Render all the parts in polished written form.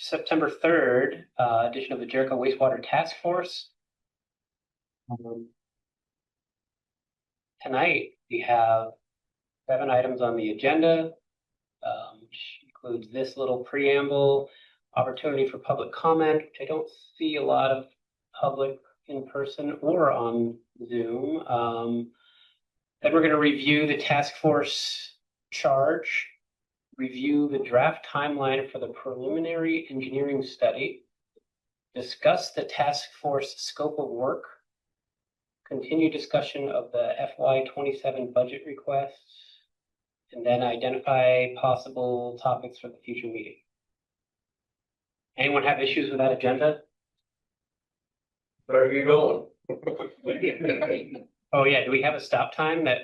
September 3rd, edition of the Jericho Wastewater Task Force. Tonight, we have 7 items on the agenda, which includes this little preamble, opportunity for public comment, which I don't see a lot of public in person or on Zoom. Then we're going to review the task force charge, review the draft timeline for the preliminary engineering study, discuss the task force scope of work, continue discussion of the FY27 budget requests, and then identify possible topics for the future meeting. Anyone have issues with that agenda? Where are you going? Oh yeah, do we have a stop time that,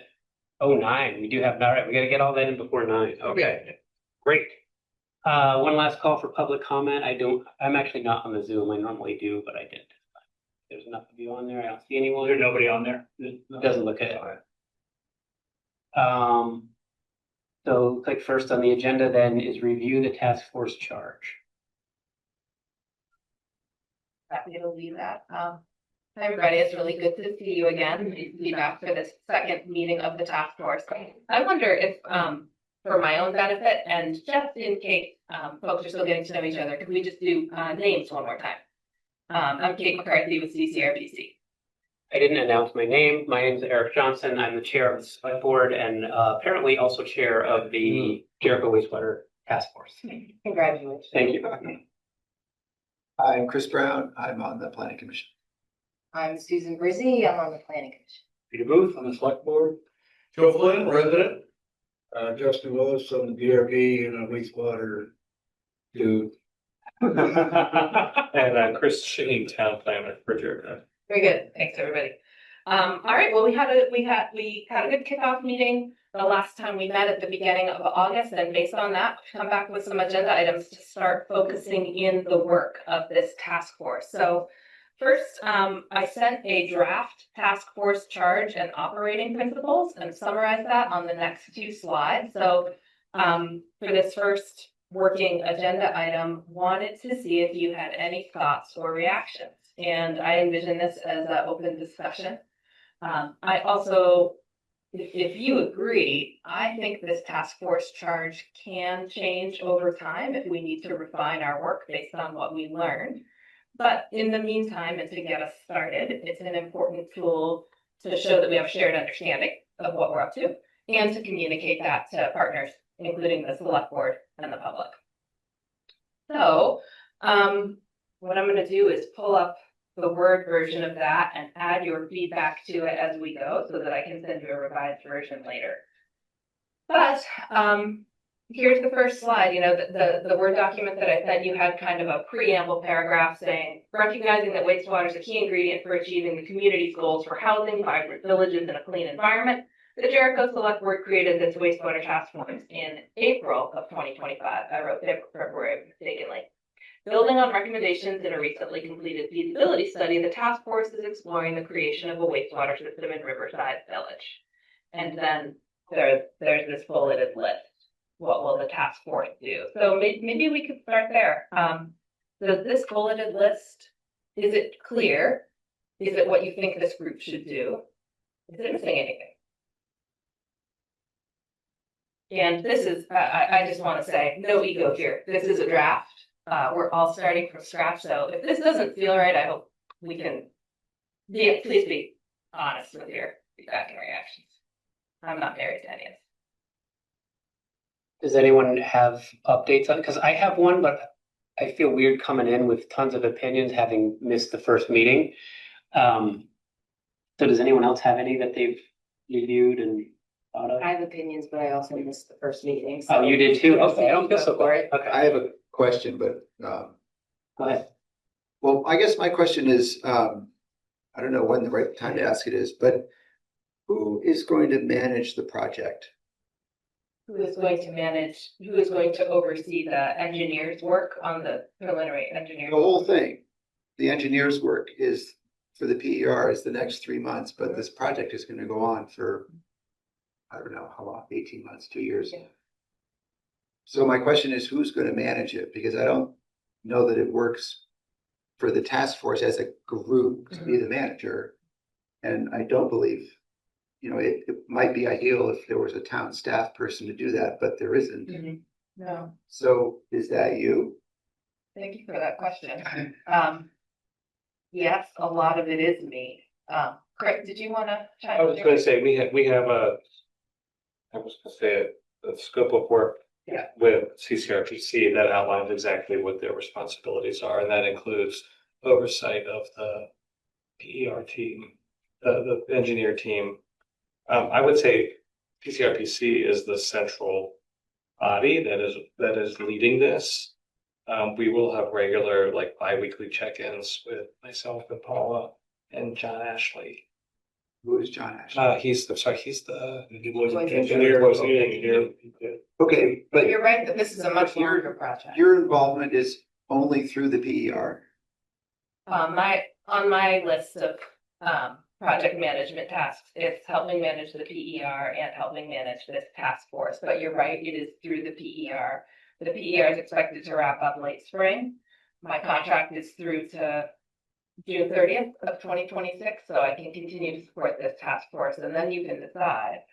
9, we do have, all right, we gotta get all that in before 9, okay, great. One last call for public comment. I'm actually not on the Zoom, I normally do, but I did. There's enough of you on there, I don't see anyone. There's nobody on there? It doesn't look it. So click first on the agenda then is review the task force charge. Happy to leave that. Hi everybody, it's really good to see you again. Nice to be back for this second meeting of the task force. I wonder if, for my own benefit and just in case folks are still getting to know each other, could we just do names one more time? I'm Kate McCarthy with CCRBC. I didn't announce my name. My name is Erik Johnson. I'm the chair of the Selectboard and apparently also chair of the Jericho Wastewater Task Force. Congratulations. Thank you. I'm Chris Brown. I'm on the Planning Commission. I'm Susan Brizzy. I'm on the Planning Commission. Peter Booth on the select board. Joe Flynn, resident. Justin Willis on the DRB and a wastewater dude. And Chris Shane, town planner for Jericho. Very good. Thanks, everybody. All right. Well, we had a good kickoff meeting the last time we met at the beginning of August, and based on that, come back with some agenda items to start focusing in the work of this task force. So first, I sent a draft task force charge and operating principles and summarized that on the next 2 slides. So for this first working agenda item, wanted to see if you had any thoughts or reactions. And I envision this as an open discussion. I also, if you agree, I think this task force charge can change over time if we need to refine our work based on what we learned. But in the meantime, and to get us started, it's an important tool to show that we have a shared understanding of what we're up to and to communicate that to partners, including the select board and the public. So what I'm going to do is pull up the Word version of that and add your feedback to it as we go so that I can send you a revised version later. But here's the first slide. You know, the Word document that I sent you had kind of a preamble paragraph saying, recognizing that wastewater is a key ingredient for achieving the community's goals for housing, vibrant villages, and a clean environment. The Jericho Select Board created this wastewater task force in April of 2025. I wrote February mistakenly. Building on recommendations in a recently completed feasibility study, the task force is exploring the creation of a wastewater system in Riverside Village. And then there's this bulleted list. What will the task force do? So maybe we could start there. Does this bulleted list, is it clear? Is it what you think this group should do? Is it missing anything? And this is, I just want to say, no ego here. This is a draft. We're all starting from scratch. So if this doesn't feel right, I hope we can please be honest with your feedback and reactions. I'm not married to any of this. Does anyone have updates on it? Because I have one, but I feel weird coming in with tons of opinions, having missed the first meeting. So does anyone else have any that they've reviewed and thought of? I have opinions, but I also missed the first meeting. So you did too? Okay, I don't feel so bad. Okay. I have a question, but Go ahead. well, I guess my question is, I don't know when the right time to ask it is, but who is going to manage the project? Who is going to oversee the engineer's work on the preliminary engineering? The whole thing, the engineer's work is for the PER is the next 3 months, but this project is going to go on for, I don't know how long, 18 months, 2 years. Yeah. So my question is, who's going to manage it? Because I don't know that it works for the task force as a group to be the manager. And I don't believe, it might be ideal if there was a town staff person to do that, but there isn't. No, So is that you? thank you for that question. Yes, a lot of it is me. Chris, did you wanna chime in? I was gonna say, we have a scope of work. Yeah. With CCRPC that outlines exactly what their responsibilities are, and that includes oversight of the PER team, the engineer team. I would say CCRPC is the central body that is leading this. We will have regular, like, bi-weekly check-ins with myself and Paula and John Ashley. Who is John Ashley? He's the engineer. engineer. Okay, But but you're right that this is a much your- longer project. your involvement is only through the PER. On my list of, project management tasks, it's helping manage the PER and helping manage this task force, but you're right, it is through the PER. The PER is expected to wrap up late spring. My contract is through to June 30th of 2026, so I can continue to support this task force, and then you can decide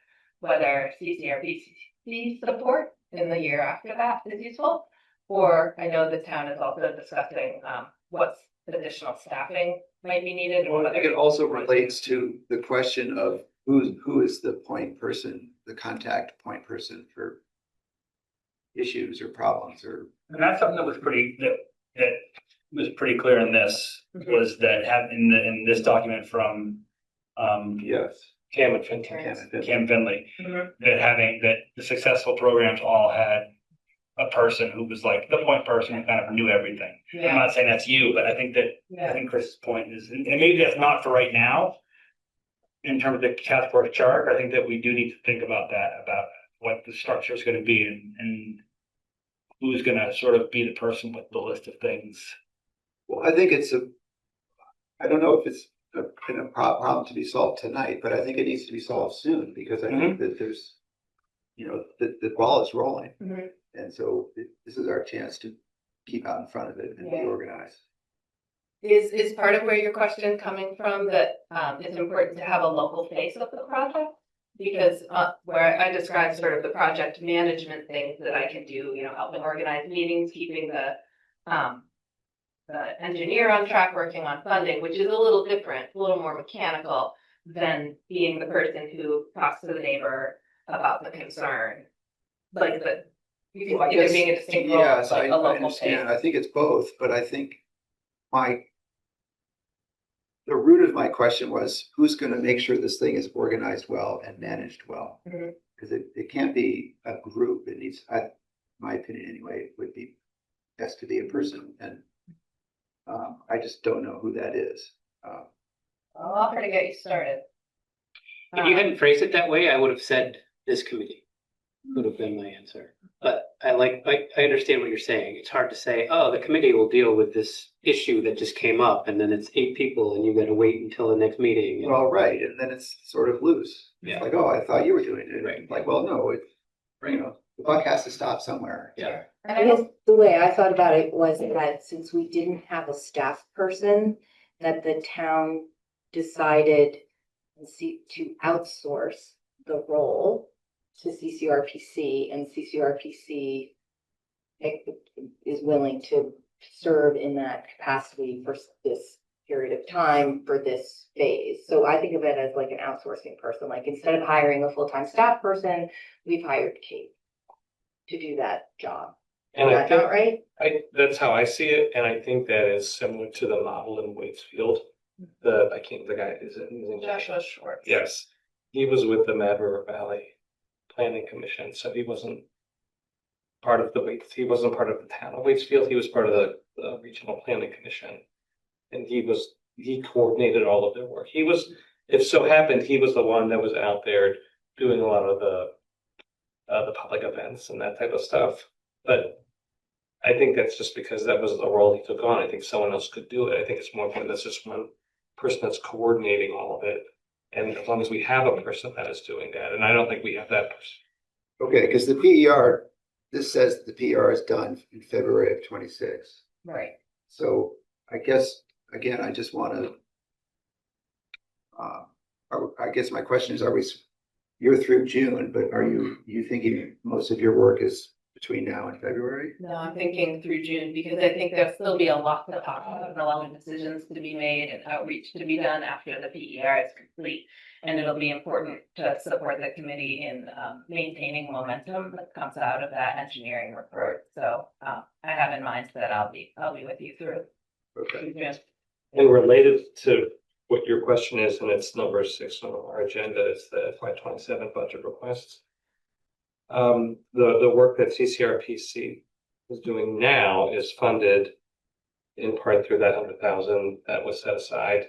whether CCRPC support in the year after that is useful, or I know the town is also discussing, what's additional staffing might be needed. or Well, I think it whether- also relates to the question of who is the point person, the contact point person for issues or problems or. And that's something that was that was pretty clear in this, was that in this document from, Yes. Cam and Fintan. Cam Finley, Mhm. that the successful programs all had a person who was like the point person who kind of knew everything. I'm Yeah, not saying that's you, but I think yeah, Chris's point is, and maybe that's not for right now. In terms of the task force chart, I think that we do need to think about that, about what the structure is gonna be and who's gonna sort of be the person with the list of things. Well, I think I don't know if it's been a problem to be solved tonight, but I think it needs to be solved soon because I think that there's, the ball is rolling. Mhm. And so this is our chance to keep out in front of it and be Yeah. organized. Is part of where your question coming from that, it's important to have a local face of the project? Because, where I described sort of the project management things that I can do, helping organize meetings, keeping the engineer on track, working on funding, which is a little different, a little more mechanical than being the person who talks to the neighbor about the concern. Like you can Well, I see there guess- being a distinct role, Yes, like I a local understand. face. I think it's both, but I think the root of my question was, who's going to make sure this thing is organized well and managed well? Mhm. Because it can't be a group. It needs, my opinion anyway, it would be best to be a person. And I just don't know who that is. I'll offer to get you started. If you hadn't phrased it that way, I would have said this committee would have been my answer. But I understand what you're saying. It's hard to say, oh, the committee will deal with this issue that just came up, and then it's 8 people and you gotta wait until the next meeting. Well, right. And then it's sort of loose. Yeah. It's like, oh, I thought you were doing it. Right. Like, well, no, the buck has to stop somewhere. Yeah. And I guess the way I thought about it was that since we didn't have a staff person, that the town decided to outsource the role to CCRPC, and CCRPC is willing to serve in that capacity for this period of time for this phase. So I think of it as like an outsourcing person, like instead of hiring a full-time staff person, we've hired Kate to do that job. And Is I that think not right? that's how I see it, and I think that is similar to the model in Waitsfield. The guy is it? Joshua Schwartz. Yes, he was with the Mad River Valley Planning Commission, so he wasn't part of he wasn't part of the town of Waitsfield. He was part of the Regional Planning Commission, and he coordinated all of their work. It so happened, he was the one that was out there doing a lot of the public events and that type of stuff. But I think that's just because that was the role he took on. I think someone else could do it. I think it's more important that's just one person that's coordinating all of it. And as long as we have a person that is doing that, and I don't think we have that person. Okay, because the PER, this says the PER is done in February of 26. Right. So I guess, again, I just want to, I guess my question is, you're through June, but are you thinking most of your work is between now and February? No, I'm thinking through June because I think there'll still be a lot to talk about and a lot of decisions to be made and outreach to be done after the PER is complete. And it'll be important to support the committee in maintaining momentum that comes out of that engineering report. So I have in mind that I'll be with you through. Okay. June. And related to what your question is, and it's number 6 on our agenda, is the FY27 budget requests. The work that CCRPC is doing now is funded in part through that 100,000 that was set aside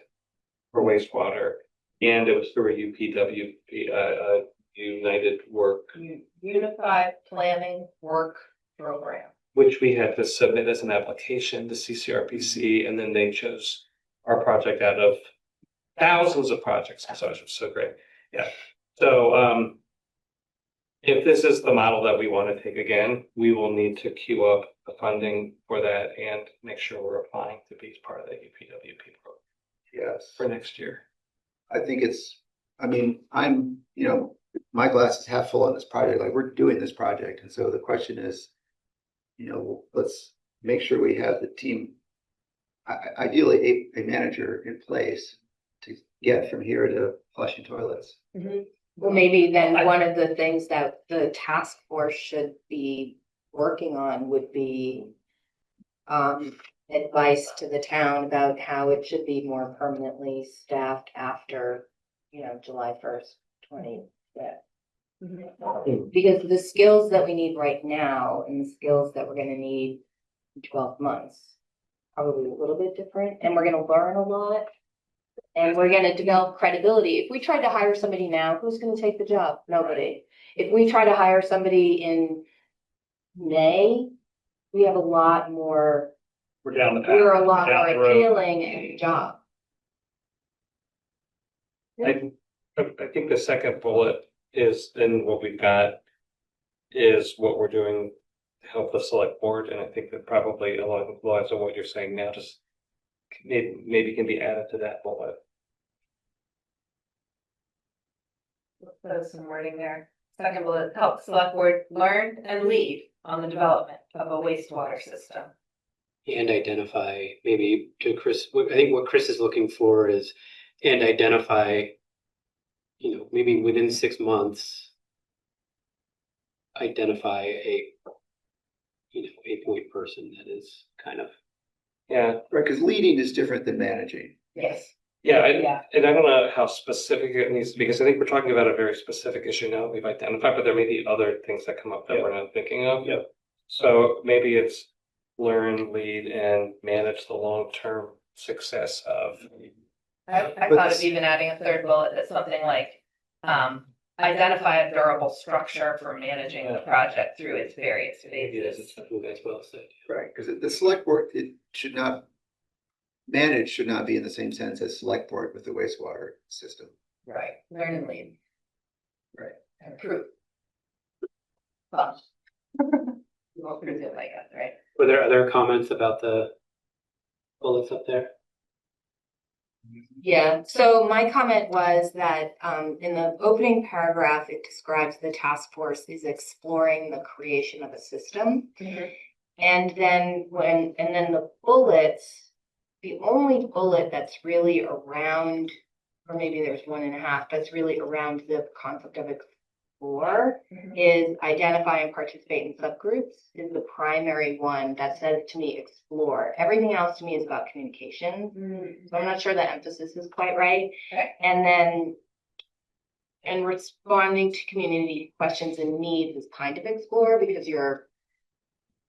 for wastewater, and it was through a UPW, United Work, Unified Planning Work Program. which we had to submit as an application to CCRPC, and then they chose our project out of thousands of projects. So it was so great. Yeah. So if this is the model that we want to take again, we will need to queue up the funding for that and make sure we're applying to be part of the UPWP program Yes. for next year. I think I'm, my glass is half full on this project. Like, we're doing this project. And so the question is, let's make sure we have the team, ideally a manager in place to get from here to flushing toilets. Well, maybe then one of the things that the task force should be working on would be advice to the town about how it should be more permanently staffed after, July 1st, 2025. Because the skills that we need right now and the skills that we're gonna need in 12 months, probably a little bit different, and we're gonna learn a lot. And we're gonna develop credibility. If we tried to hire somebody now, who's gonna take the job? Nobody. If we try to hire somebody in May, we have a lot more, We're down the path. we're a lot down more the road. appealing at the job. I think the second bullet is then what we've got is what we're doing to help the select board. And I think that probably along the lines of what you're saying now, just maybe can be added to that bullet. Put some wording there. Second bullet, help select board learn and lead on the development of a wastewater system. And identify, maybe to Chris, I think what Chris is looking for is, and identify, maybe within 6 months, identify a point person that is kind of. Yeah. Right, because leading is different than managing. Yes. Yeah, Yeah. and I don't know how specific it needs to be, because I think we're talking about a very specific issue now that we've identified, but there may be other things that come up that we're not thinking of. Yep. So maybe it's learn, lead, and manage the long-term success of. I thought of even adding a third bullet that's something like, identify a durable structure for managing the project through its various Maybe phases. that's something that's well said. Right, because the select board, should not be in the same sense as select board with the wastewater system. Right, learn and lead. Right. And improve. Fun. You won't presume, I guess, right? Were there other comments about the bullets up there? Yeah, so my comment was that in the opening paragraph, it describes the task force is exploring the creation of a system. And then the bullets, the only bullet that's really around, or maybe there's 1.5, that's really around the concept of explore, is identify and participate in subgroups, is the primary one that says to me explore. Everything else to me is about communication. So I'm not sure the emphasis is quite right. Okay. And then and responding to community questions and needs is kind of explore, because you're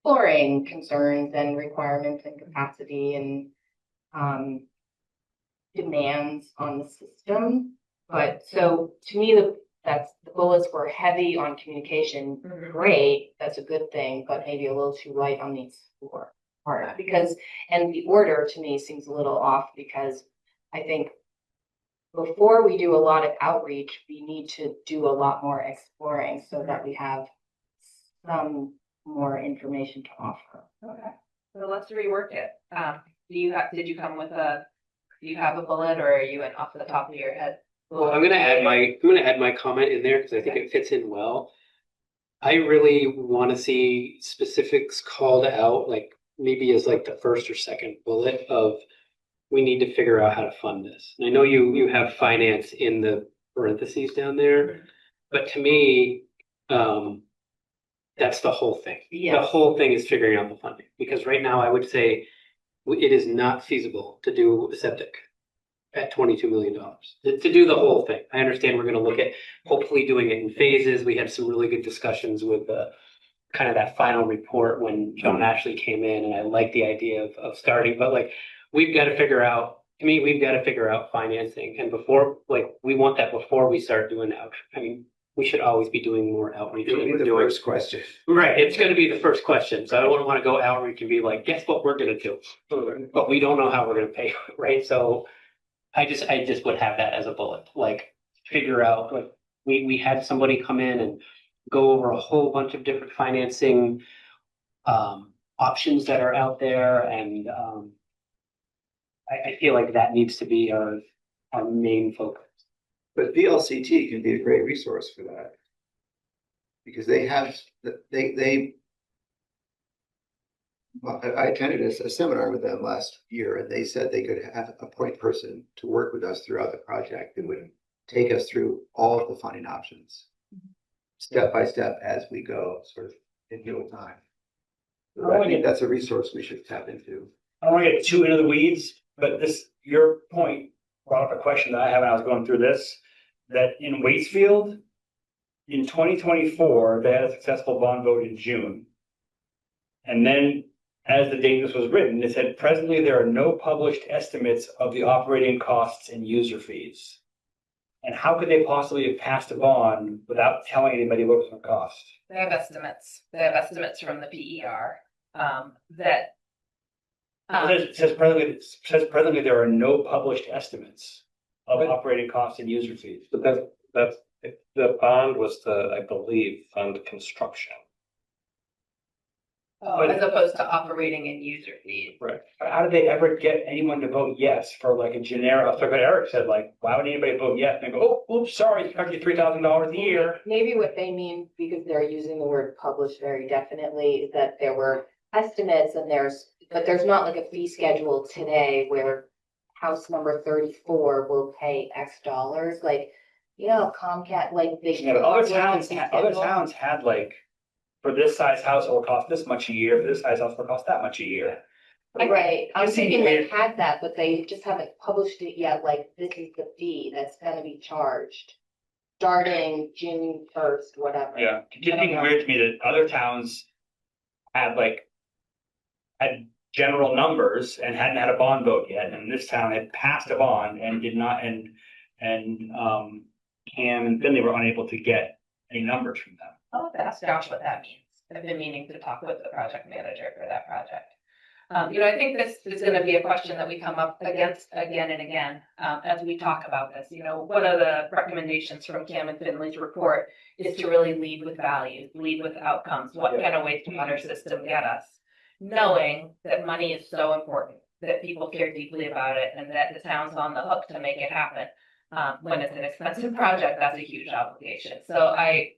exploring concerns and requirements and capacity and demands on the system. But so to me, the bullets were heavy on communication. Great, that's a good thing, but maybe a little too light on the explore part, because, and the order to me seems a little off, because I think before we do a lot of outreach, we need to do a lot more exploring so that we have some more information to offer. Okay, so let's rework it. Did you come with do you have a bullet, or are you off the top of your head? Well, I'm gonna add my comment in there because I think it fits in well. I really want to see specifics called out, like maybe as like the first or second bullet of we need to figure out how to fund this. And I know you have finance in the parentheses down there, but to me, that's the whole thing. Yes. The whole thing is figuring out the funding, because right now I would say it is not feasible to do a septic at $22 million to do the whole thing. I understand we're going to look at hopefully doing it in phases. We had some really good discussions with kind of that final report when John Ashley came in, and I like the idea of starting, but like we've got to figure out. I mean, we've got to figure out financing, and before, like, we want that before we start doing out. I mean, we should always be doing more outreach. It'll be than we're the doing. first question. Right, it's going to be the first question. So I don't want to go outreach and be like, guess what we're going to do, but we don't know how we're going to pay, right? So I just would have that as a bullet, like figure out, like we had somebody come in and go over a whole bunch of different financing options that are out there, and I feel like that needs to be our main focus. But VLCT can be a great resource for that. Because they have, I attended a seminar with them last year, and they said they could have a point person to work with us throughout the project that would take us through all of the funding options, step by step as we go, sort of in real time. So I think that's a resource we should tap into. I don't want to get too into the weeds, but your point brought up a question that I had when I was going through this, that in Wastefield, in 2024, they had a successful bond vote in June. And then, as the date this was written, it said, presently there are no published estimates of the operating costs and user fees. And how could they possibly have passed a bond without telling anybody what it was going to cost? They have estimates. They have estimates from the PER that. It says presently there are no published estimates of operating costs and user fees. But that's the bond was to, I believe, fund construction. As opposed to operating and user fees. Right. How did they ever get anyone to vote yes for like a generic? Like what Eric said, like, why would anybody vote yes? And they go, oh, oops, sorry, it's charging you $3,000 a year. Maybe what they mean, because they're using the word published very definitely, is that there were estimates but there's not like a fee schedule today where house number 34 will pay X dollars, like, Comcast, like they. Yeah, but other towns had like, for this size house, it will cost this much a year. For this size house, it will cost that much a year. Right, I'm I've seen thinking they it. had that, but they just haven't published it yet, like, this is the fee that's gonna be charged. Starting June 1st, whatever. Yeah, it just seems weird to me that other towns had general numbers and hadn't had a bond vote yet, and this town had passed a bond and did not, and Cam and Finley were unable to get any numbers from them. I'll have to ask Josh what that means. I've been meaning to talk with the project manager for that project. I think this is going to be a question that we come up against again and again as we talk about this. One of the recommendations from Cam and Finley's report is to really lead with values, lead with outcomes. What can a wastewater system get us? Knowing that money is so important, that people care deeply about it, and that the town's on the hook to make it happen. When it's an expensive project, that's a huge obligation. So I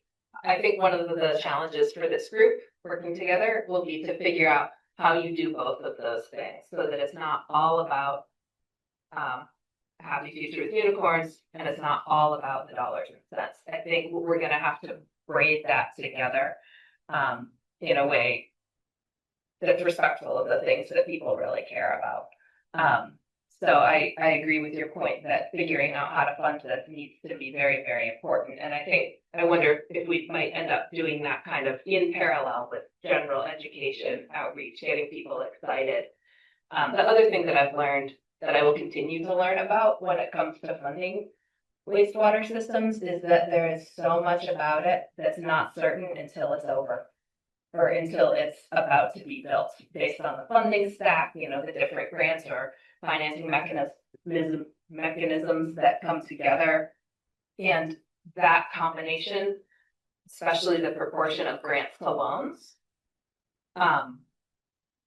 think one of the challenges for this group working together will be to figure out how you do both of those things so that it's not all about happy future with unicorns and it's not all about the dollars and cents. I think we're going to have to braid that together in a way that's respectful of the things that people really care about. So I agree with your point that figuring out how to fund this needs to be very, very important. And I wonder if we might end up doing that kind of in parallel with general education outreach, getting people excited. The other thing that I've learned that I will continue to learn about when it comes to funding wastewater systems is that there is so much about it that's not certain until it's over, or until it's about to be built based on the funding stack, the different grants or financing mechanisms that come together. And that combination, especially the proportion of grants to loans,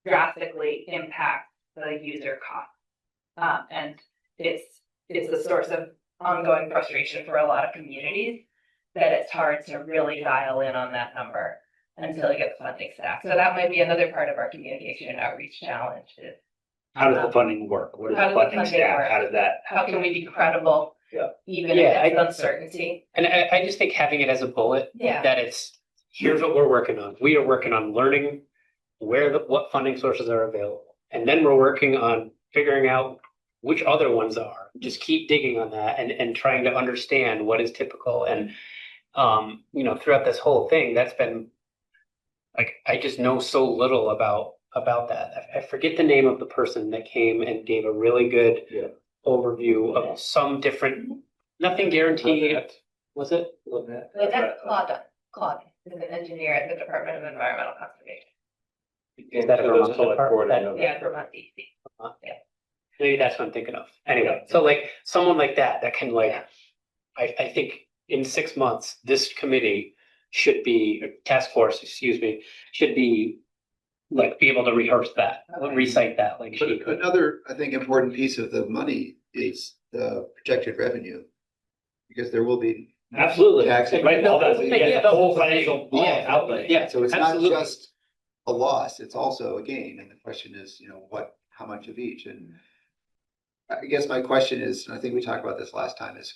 drastically impact the user cost. And it's a source of ongoing frustration for a lot of communities that it's hard to really dial in on that number until you get the funding stack. So that might be another part of our communication and outreach challenge is How does the funding work? What is How the does the funding funding stack? work? How does that? how can we be credible Yeah. even Yeah, if it's uncertainty? And I just think having it as a bullet, Yeah. that it's, here's what we're working on. We are working on learning what funding sources are available. And then we're working on figuring out which other ones are. Just keep digging on that and trying to understand what is typical. And, throughout this whole thing, that's been, like, I just know so little about that. I forget the name of the person that came and gave a really good overview of some different, nothing guaranteed. Was it? But that's Claude is an engineer at the Department of Environmental Conservation. Is that a Vermont Selectboard, I know. Yeah, Vermont DC. Maybe that's what I'm thinking of. Anyway, so like someone like that can like, Yeah. I think in 6 months, this committee should be, task force, excuse me, should be like be able to rehearse that, Okay. recite that like she But could. another, I think, important piece of the money is the projected revenue. Because there will be, Absolutely. Taxes. Right, all that, you get the whole Yeah. financial outlay. Yeah, so it's absolutely. not just a loss, it's also a gain. And the question is, how much of each? And I guess my question is, and I think we talked about this last time, is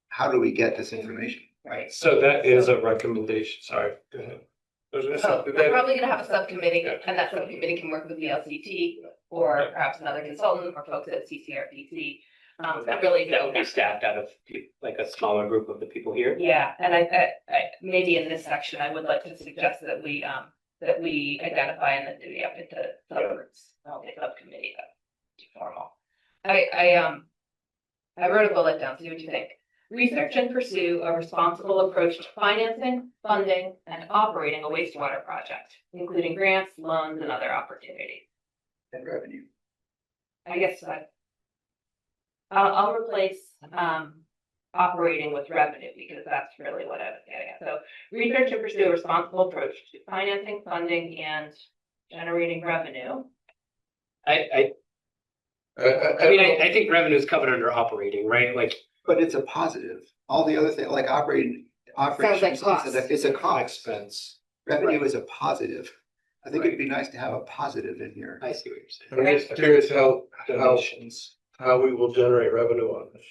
how do we get this information? Right. So that is a recommendation, sorry. Go ahead. So we're probably gonna have a subcommittee, and that subcommittee can work with the LCT or perhaps another consultant or folks at CCRPC. That really. That would be staffed out of like a smaller group of the people here. Yeah, and I maybe in this section, I would like to suggest that we identify and then divvy up into subgroups. Subcommittee, that's too formal. I wrote a bullet down, see what you think. Research and pursue a responsible approach to financing, funding, and operating a wastewater project, including grants, loans, and other opportunities. And revenue. I guess I'll replace operating with revenue because that's really what I was getting at. So research and pursue a responsible approach to financing, funding, and generating revenue. I think revenue is covered under operating, right? Like, But it's a positive. All the other things, like operations, cost. it's a cost. Expense. Revenue is a positive. I think it'd be nice to have a positive in here. I see what you're saying. I'm just curious Donations. how we will generate revenue on this.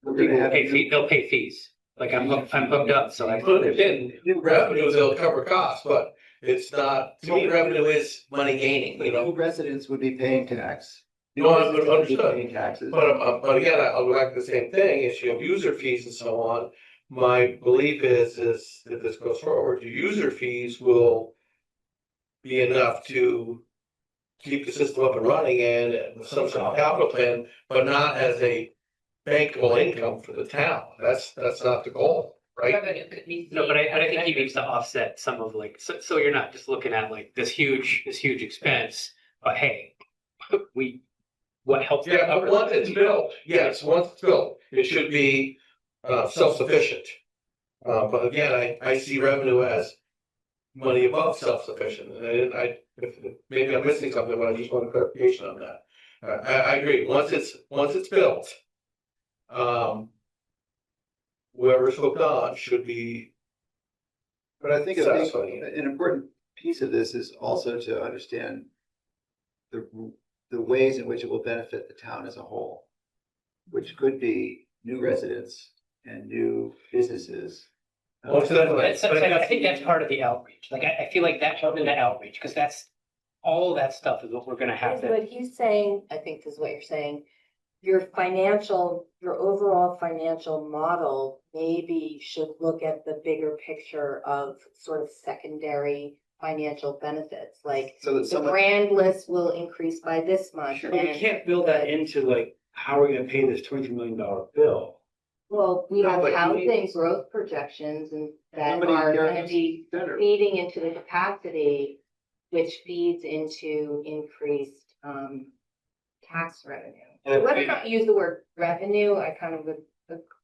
We're gonna have They'll pay fees. Like I'm hooked up, so I. Again, new revenues, they'll cover costs, but it's not, to me, revenue is money gaining, new residents would be paying tax. No, I New residents would be understood. paying taxes. But again, I'll go back to the same thing, is you have user fees and so on. My belief is if this goes forward, your user fees will be enough to keep the system up and running and some sort of capital plan, but not as a bankable income for the town. That's not the goal, right? Revenue could be. No, but I think he needs to offset some of like, so you're not just looking at like this huge expense, but hey, what helps? Yeah, but once it's built, yes, once it's built, it should be self-sufficient. But again, I see revenue as money above self-sufficient, and maybe I'm missing something, but I just want clarification on that. I agree, once it's built, whoever's hooked on should be. But I think Satisfying. an important piece of this is also to understand the ways in which it will benefit the town as a whole, which could be new residents and new businesses. Well, But I think that's part of the outreach. Like, I feel like that comes into outreach, because that's, all of that stuff is what we're gonna have to. What he's saying, I think is what you're saying, your overall financial model maybe should look at the bigger picture of sort of secondary financial benefits, like So that the someone, brand list will increase by this much. But we and can't build that into like, how are we gonna pay this $23 million bill? Well, we No, have but you housing need- growth projections and that Somebody are gonna guarantees be better. feeding into the capacity, which feeds into increased tax revenue. So whether or not you use the word revenue, I kind of would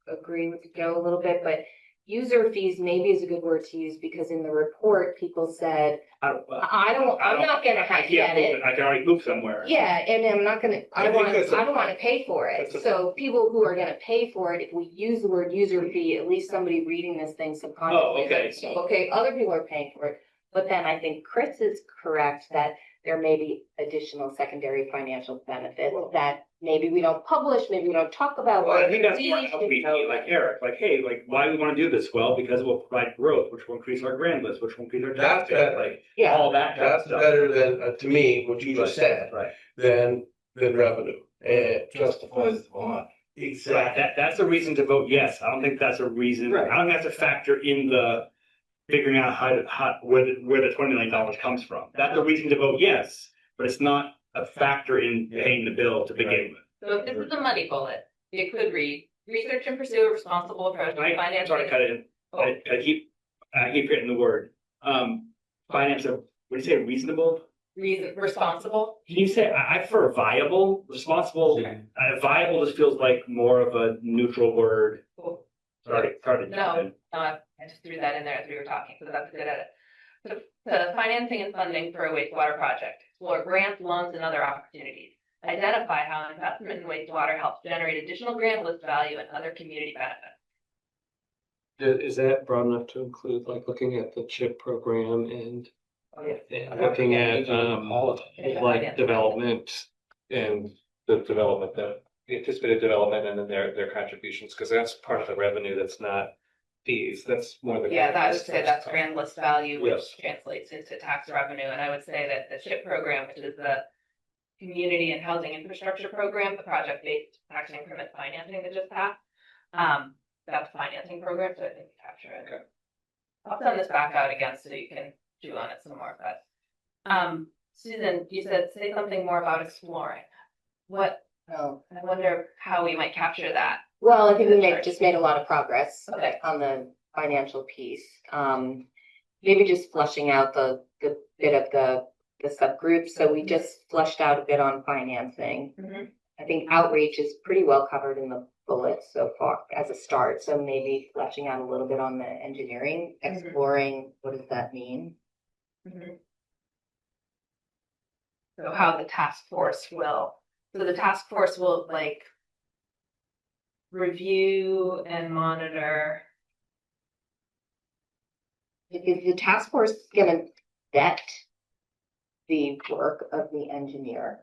agree with Joe a little bit, but user fees maybe is a good word to use, because in the report, people said, I'm not gonna get it. I can already move somewhere. Yeah, and I'm not gonna, I I think that's a- don't wanna pay for it. that's a- So people who are gonna pay for it, if we use the word user fee, at least somebody reading this thing subconsciously. Oh, okay. is like, okay, other people are paying for it. But then I think Chris is correct that there may be additional secondary financial benefits that maybe we don't publish, maybe we don't talk about. Well, I but think that's we more should healthy, know like Eric, like, hey, like, why do we want to do this? Well, because it will provide growth, which will increase our grand list, which will increase our tax That's base, better. like, Yeah. all that kind of That's stuff. better than, to me, what you just said, Right. than revenue. And Justifies the bond. Right, exactly. that's a reason to vote yes. I don't think that's a reason, Right. I don't think that's a factor in the figuring out where the $20 million comes from. That's a reason to vote yes, but it's not a factor in paying the bill to begin with. So if this is a money bullet, it could read, research and pursue a responsible approach to I'm financing. sorry to cut it in. I keep forgetting the word. Finance, what do you say, reasonable? Responsible. Can you say, I prefer viable, responsible, viable just feels like more of a neutral word. Cool. Sorry to jump in. No, I just threw that in there as we were talking, so that's a good edit. So, the financing and funding for a wastewater project, explore grants, loans, and other opportunities. Identify how investment in wastewater helps generate additional grant list value and other community benefits. Is that broad enough to include like looking at the CHIP program and looking at like development and the development, the anticipated development and then their contributions, because that's part of the revenue that's not fees, that's more the. Yeah, I would say that's grand list value, which Yes. translates into tax revenue, and I would say that the CHIP program, which is the Community and Housing Infrastructure Program, the project-based tax increment financing that just passed, that's a financing program, so I think we capture it. Okay. I'll send this back out again so you can chew on it some more, but, Susan, you said, say something more about exploring. What, Oh. I wonder how we might capture that. Well, I think we just made a lot of progress Okay. on the financial piece. Maybe just flushing out the bit of the subgroup. So we just flushed out a bit on financing. Mhm. I think outreach is pretty well covered in the bullets so far as a start. So maybe fleshing out a little bit on the engineering, exploring what does that mean? Mhm. So how the task force will, so the task force will like review and monitor. Is the task force gonna vet the work of the engineer?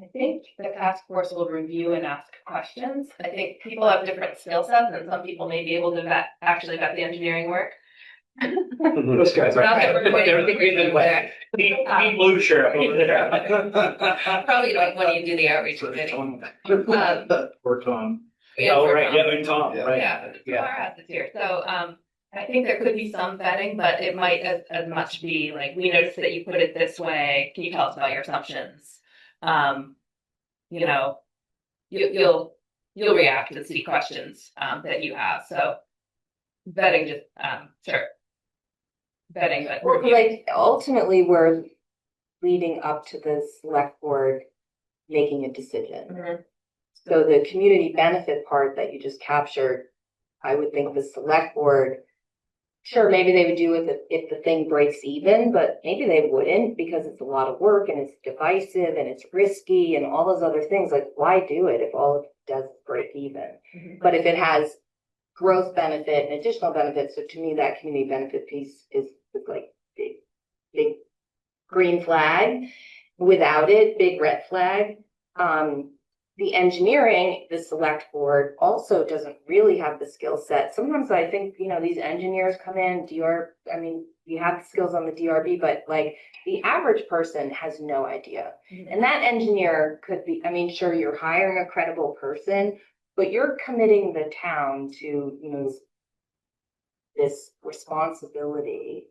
I think the task force will review and ask questions. I think people have different skill sets and some people may be able to actually vet the engineering work. Those guys Not that we're pointing They're fingers there. Deep blue shirt over there. Probably like when you do the outreach committee. Or Tom. Yeah, Oh, for right, Tom. yeah, and Tom, right. Yeah, Laura has this here. So, I think there could be some vetting, but it might as much be like, we noticed that you put it this way. Can you tell us about your assumptions? You know, you'll react to see questions, that you have. So vetting just, sure. Vetting, but. Well, like ultimately, we're leading up to the select board making a decision. Mhm. So the community benefit part that you just captured, I would think the select board, sure, maybe they would do it if the thing breaks even, but maybe they wouldn't because it's a lot of work and it's divisive and it's risky and all those other things. Like, why do it if all it does is break even? Mhm. But if it has growth benefit and additional benefits, so to me, that community benefit piece is like big green flag. Without it, big red flag. The engineering, the select board also doesn't really have the skill set. Sometimes I think, these engineers come in, you have the skills on the DRB, but like the average person has no idea. And that engineer could be, sure, you're hiring a credible person, but you're committing the town to, this responsibility.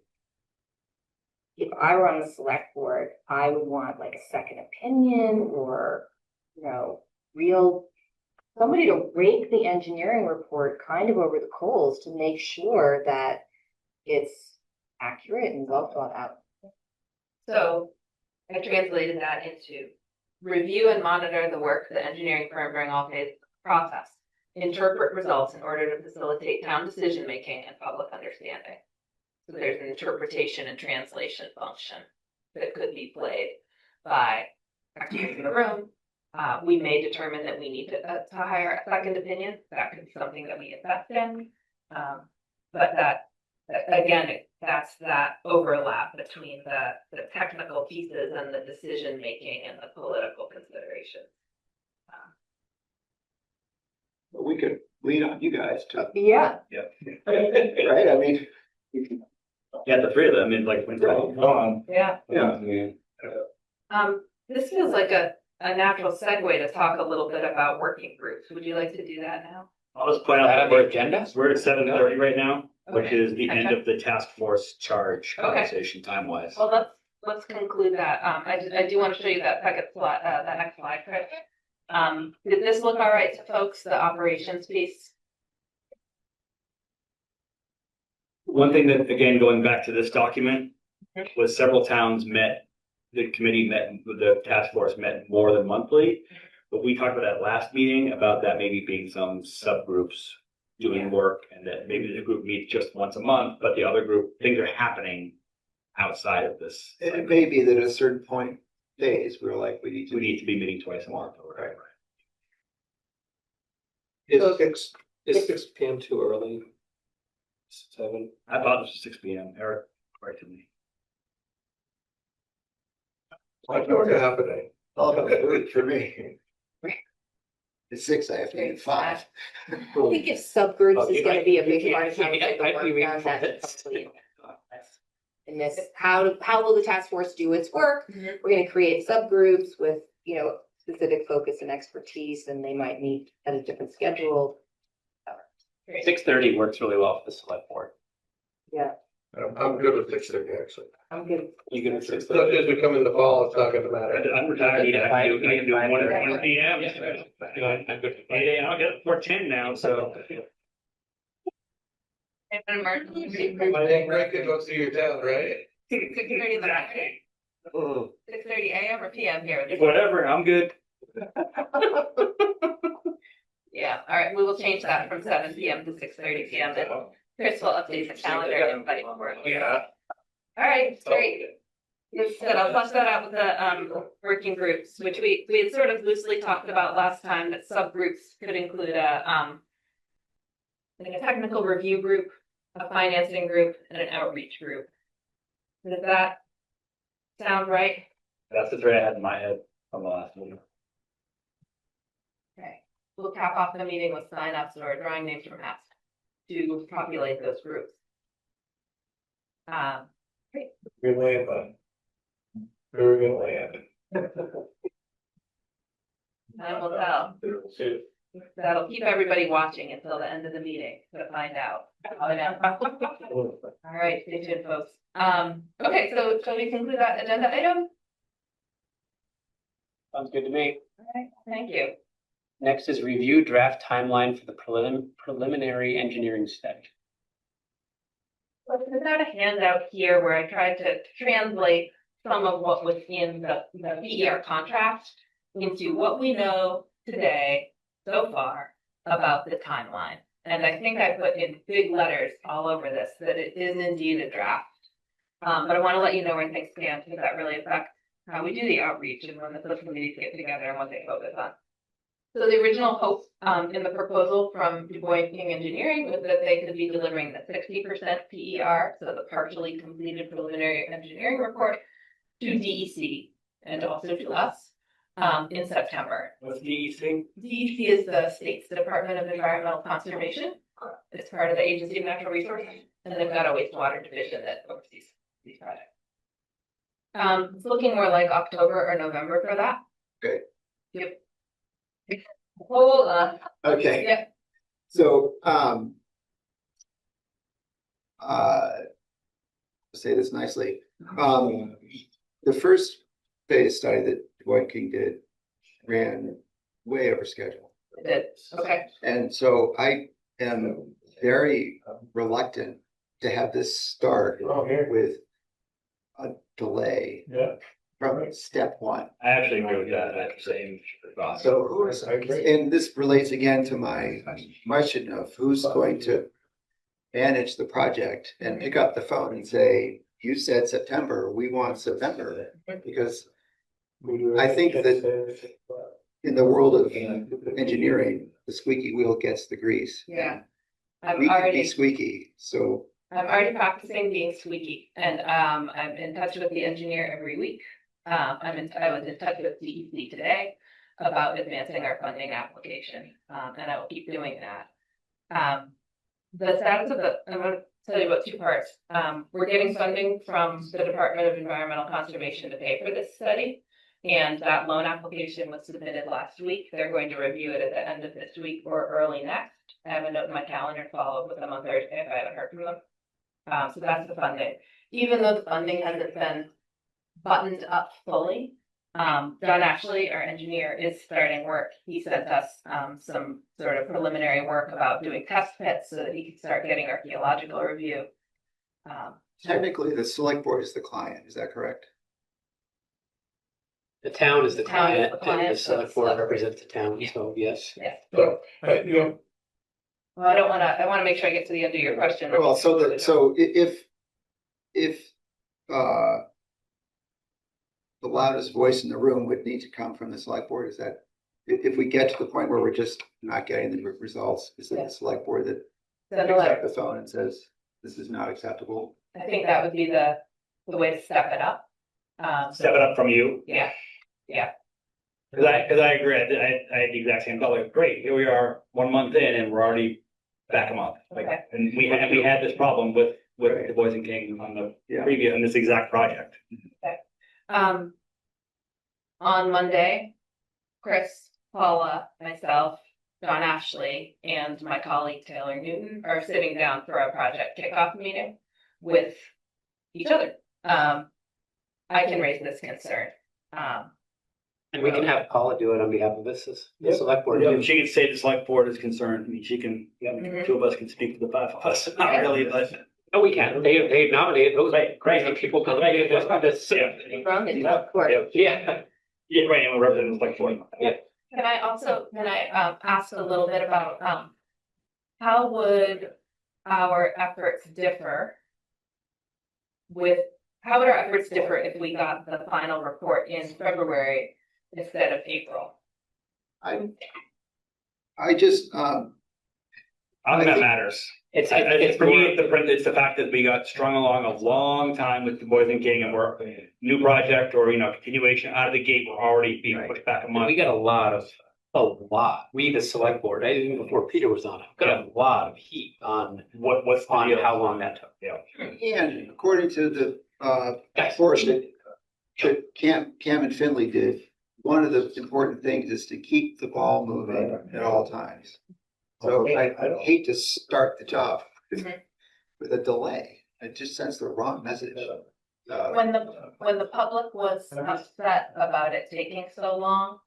If I were on the select board, I would want like a second opinion or, real somebody to rake the engineering report kind of over the coals to make sure that it's accurate and well thought out. So I translated that into review and monitor the work of the engineering firm during all phases of the process. interpret results in order to facilitate town decision-making and public understanding. So there's an interpretation and translation function that could be played by experts in the room. We may determine that we need to hire a second opinion. That could be something that we invest in. But that, again, that's that overlap between the technical pieces and the decision-making and the political considerations. But we could lean on you guys to, Yeah. right? I mean, Yeah, the three of them, I mean, like, when they're all gone. Yeah. yeah. This feels like a natural segue to talk a little bit about working groups. Would you like to do that now? I'll just point out That that on the we're, agenda? we're at 7:30 right now, which Okay. is the end of the task force charge Okay. conversation time-wise. Well, let's conclude that. I do want to show you that second slide, that next slide, Chris. Did this look all right to folks, the operations piece? One thing that, again, going back to this document, was several towns met, the committee met, the task force met more than monthly. But we talked about that last meeting, about that maybe being some subgroups doing work, and that maybe the group meets just once a month, but the other group, things are happening outside of this. It may be that at a certain point days, we're like, we need to. We need to be meeting twice a month. Right. Is 6 PM too early? 7? I thought it was 6 PM, Eric corrected me. What's happening? All about food for me. At 6, I have to eat at 5. I think if subgroups is gonna be a big You part of how we can't- get the I- I- work you done, mean that's for probably. And this, how will the task force do its work? Mhm. We're gonna create subgroups with, specific focus and expertise, and they might meet at a different schedule. 6:30 works really well for the select board. Yeah, I'm good with 6:30, actually. I'm good. You can As long as we come in the fall, it's not gonna matter. I'm retired, I can do 1 PM. I'm good. 8 AM, I'll get it for 10 now, so. If an emergency. I think Rick could go see your town, right? 6:30 in the morning. 6:30 AM or PM here? Whatever, I'm good. Yeah, all right, we will change that from 7 PM to 6:30 PM. And Chris will update the calendar invite for it. Yeah. All right, great. Good, I'll flush that out with the working groups, which we had sort of loosely talked about last time, that subgroups could include like a technical review group, a financing group, and an outreach group. Does that sound right? That's the thread I had in my head from the last one. Okay, we'll cap off the meeting with signups or drawing names from hats to populate those groups. Good land, bud. Very good land. Time will tell. That'll keep everybody watching until the end of the meeting to find out. All right, stay tuned, folks. Okay, so shall we conclude that agenda item? Sounds good to me. All right, thank you. Next is review draft timeline for the preliminary engineering study. So I sent out a handout here where I tried to translate some of what was in the PER contract into what we know today so far about the timeline. And I think I put in big letters all over this that it is indeed a draft. But I want to let you know where things stand, because that really affects how we do the outreach and when the subcommittees get together and what they focus on. So the original hope in the proposal from Du Bois King Engineering was that they could be delivering the 60% PER, so the partially completed preliminary engineering report, to DEC and also to us in September. What's DEC? DEC is the state's Department of Environmental Conservation. It's part of the Agency of Natural Resources, and they've got a wastewater division that oversees these projects. It's looking more like October or November for that. Okay. Yep. Hold on. Okay. Yeah. So, say this nicely. The first phase study that Du Bois King did ran way over schedule. It did. Okay. And so I am very reluctant to have this start Oh, here. with a delay. Yeah. from step one. I actually agree with that. I have the same thought. So who is, and this relates again to my question of who's going to manage the project and pick up the phone and say, you said September, we want September. Because I think that in the world of engineering, the squeaky wheel gets the grease. Yeah. We can be squeaky, so. I'm already practicing being squeaky, and I'm in touch with the engineer every week. I was in touch with DEC today about advancing our funding application, and I will keep doing that. The status of I'm going to tell you about two parts. We're getting funding from the Department of Environmental Conservation to pay for this study, and that loan application was submitted last week. They're going to review it at the end of this week or early next. I have a note in my calendar to follow up with them on Thursday if I haven't heard from them. So that's the funding. Even though the funding hasn't been buttoned up fully, John Ashley, our engineer, is starting work. He sent us some sort of preliminary work about doing test pits so that he can start getting archaeological review. Technically, the select board is the client, is that correct? The town is the client, and the so select board select- represents the town, so yes. Yes. So, Well, I want to make sure I get to the end of your question. Well, so if the loudest voice in the room would need to come from the select board, is that, if we get to the point where we're just not getting the results, is it Yeah. the select board that Send a picks up letter. the phone and says, this is not acceptable? I think that would be the way to step it up. Step it up from you. Yeah. Cause I agree. I had the exact same thought, like, great, here we are 1 month in and we're already back a month. Like, Okay. and we had this problem with the Boys and King on the Yeah. previous, on this exact project. On Monday, Chris, Paula, myself, John Ashley, and my colleague Taylor Newton are sitting down for a project kickoff meeting with each other. I can raise this concern. And we can have Paula do it on behalf of us as the select board. Yeah, she can say the select board is concerned. I mean, she can, Mhm. two of us can speak for the five of us. Not really, but. Oh, we can. They nominated those crazy people to make this. Wrong, it's not court. Yeah. Yeah, right, and we're representing the select board. Yeah. Can I ask a little bit about how would our efforts differ if we got the final report in February instead of April? I just, I don't think that matters. It's For me, it's the fact that we got strung along a long time with the Boys and King and we're new project or, continuation out of the gate, we're already being pushed back a month. we got a lot. We, the select board, even before Peter was on it, got a lot of heat on What's the on deal? how long that took. Yeah. and according to the Guys. portion that Cam and Finley did, one of the important things is to keep the ball moving at all times. So I hate to start the job with a delay. It just sends the wrong message. When the public was upset about it taking so long,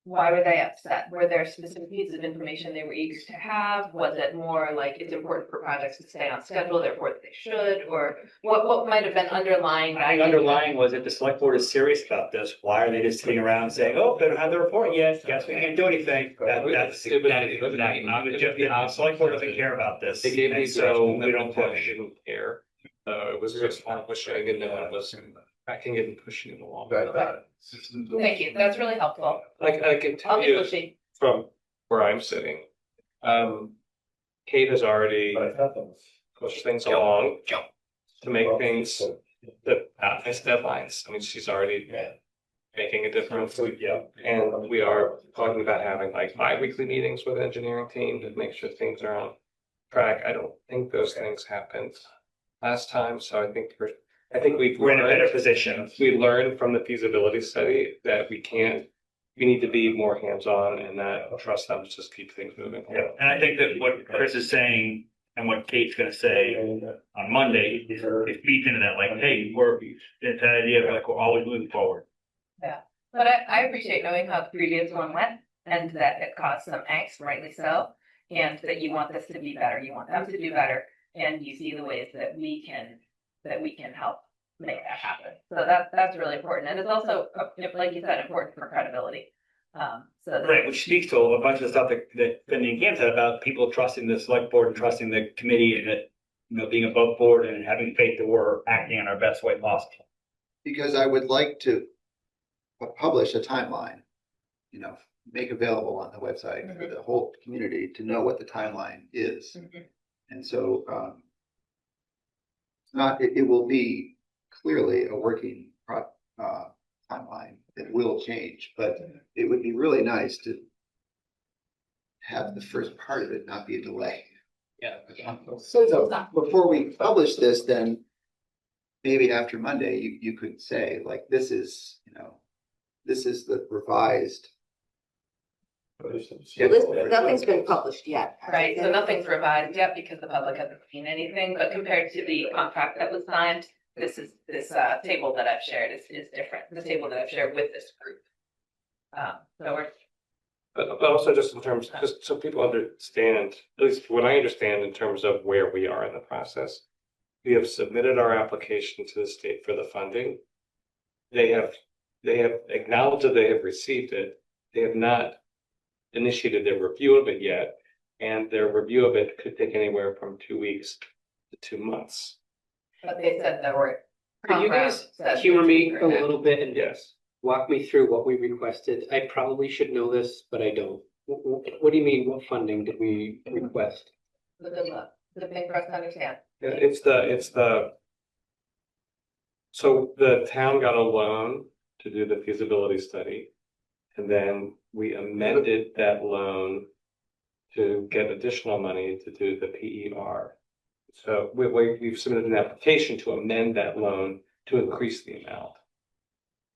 why were they upset? Were there specific pieces of information they were eager to have? Was it more like it's important for projects to stay on schedule, therefore they should? Or what might have been underlying? I think underlying was that the select board is serious about this. Why are they just sitting around saying, oh, they don't have the report yet, guess we can't do anything? The select board doesn't care about this. They gave me And so we don't push. push. Didn't care. It was just pushing and no one was tracking it and pushing it along. Thank you, that's really helpful. I can I'll tell be you pushy. from where I'm sitting, Kate has already pushed things along to make things that not miss deadlines. I mean, she's already making a difference. And we are talking about having like bi-weekly meetings with the engineering team to make sure things are on track. I don't think those things happened last time, so I think We're in a better position. we learned from the feasibility study that we need to be more hands-on and not trust them to just keep things moving. Yeah, and I think that what Chris is saying and what Kate's gonna say on Monday is it feeds into that, like, hey, it's that idea of like, we're always moving forward. But I appreciate knowing how the previous one went and that it caused some angst, rightly so. And that you want this to be better, you want them to do better, and you see the ways that we can that we can help make that happen. So that's really important. And it's also, like you said, important for credibility. Right, which speaks to a bunch of stuff that Cindy and Cam said about people trusting the select board and trusting the committee and that, being above board and having faith that we're acting in our best way possible. Because I would like to publish a timeline, make available on the website for the whole community to know what the timeline is. And so it will be clearly a working timeline that will change, but it would be really nice to have the first part of it not be a delay. Yeah. So before we publish this, then maybe after Monday, you could say like, this is the revised. Nothing's been published yet. Right, so nothing's revised yet because the public hasn't seen anything, but compared to the contract that was signed, this table that I've shared is different, the table that I've shared with this group. So we're. But also just in terms, just so people understand, at least what I understand in terms of where we are in the process. We have submitted our application to the state for the funding. They have acknowledged that they have received it. They have not initiated their review of it yet. And their review of it could take anywhere from 2 weeks to 2 months. But they said there were. Could you guys humor me a little bit and Yes. walk me through what we requested? I probably should know this, but I don't. What do you mean, what funding did we request? The thing for us to understand. Yeah, it's the. So the town got a loan to do the feasibility study. And then we amended that loan to get additional money to do the PER. So we've submitted an application to amend that loan to increase the amount.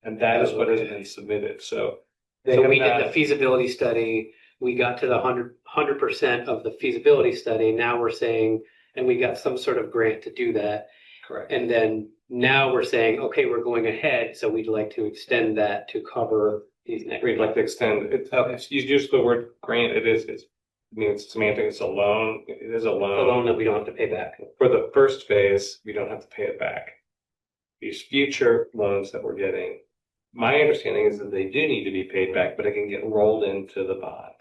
And that is what has been submitted, so. So we did the feasibility study, we got to the 100% of the feasibility study, now we're saying, and we got some sort of grant to do that. Correct. And then now we're saying, okay, we're going ahead, so we'd like to extend that to cover these next. We'd like to extend, you use the word grant, it's semantic, it's a loan, it is a The loan. loan that we don't have to pay back. For the first phase, we don't have to pay it back. These future loans that we're getting, my understanding is that they do need to be paid back, but it can get rolled into the bond.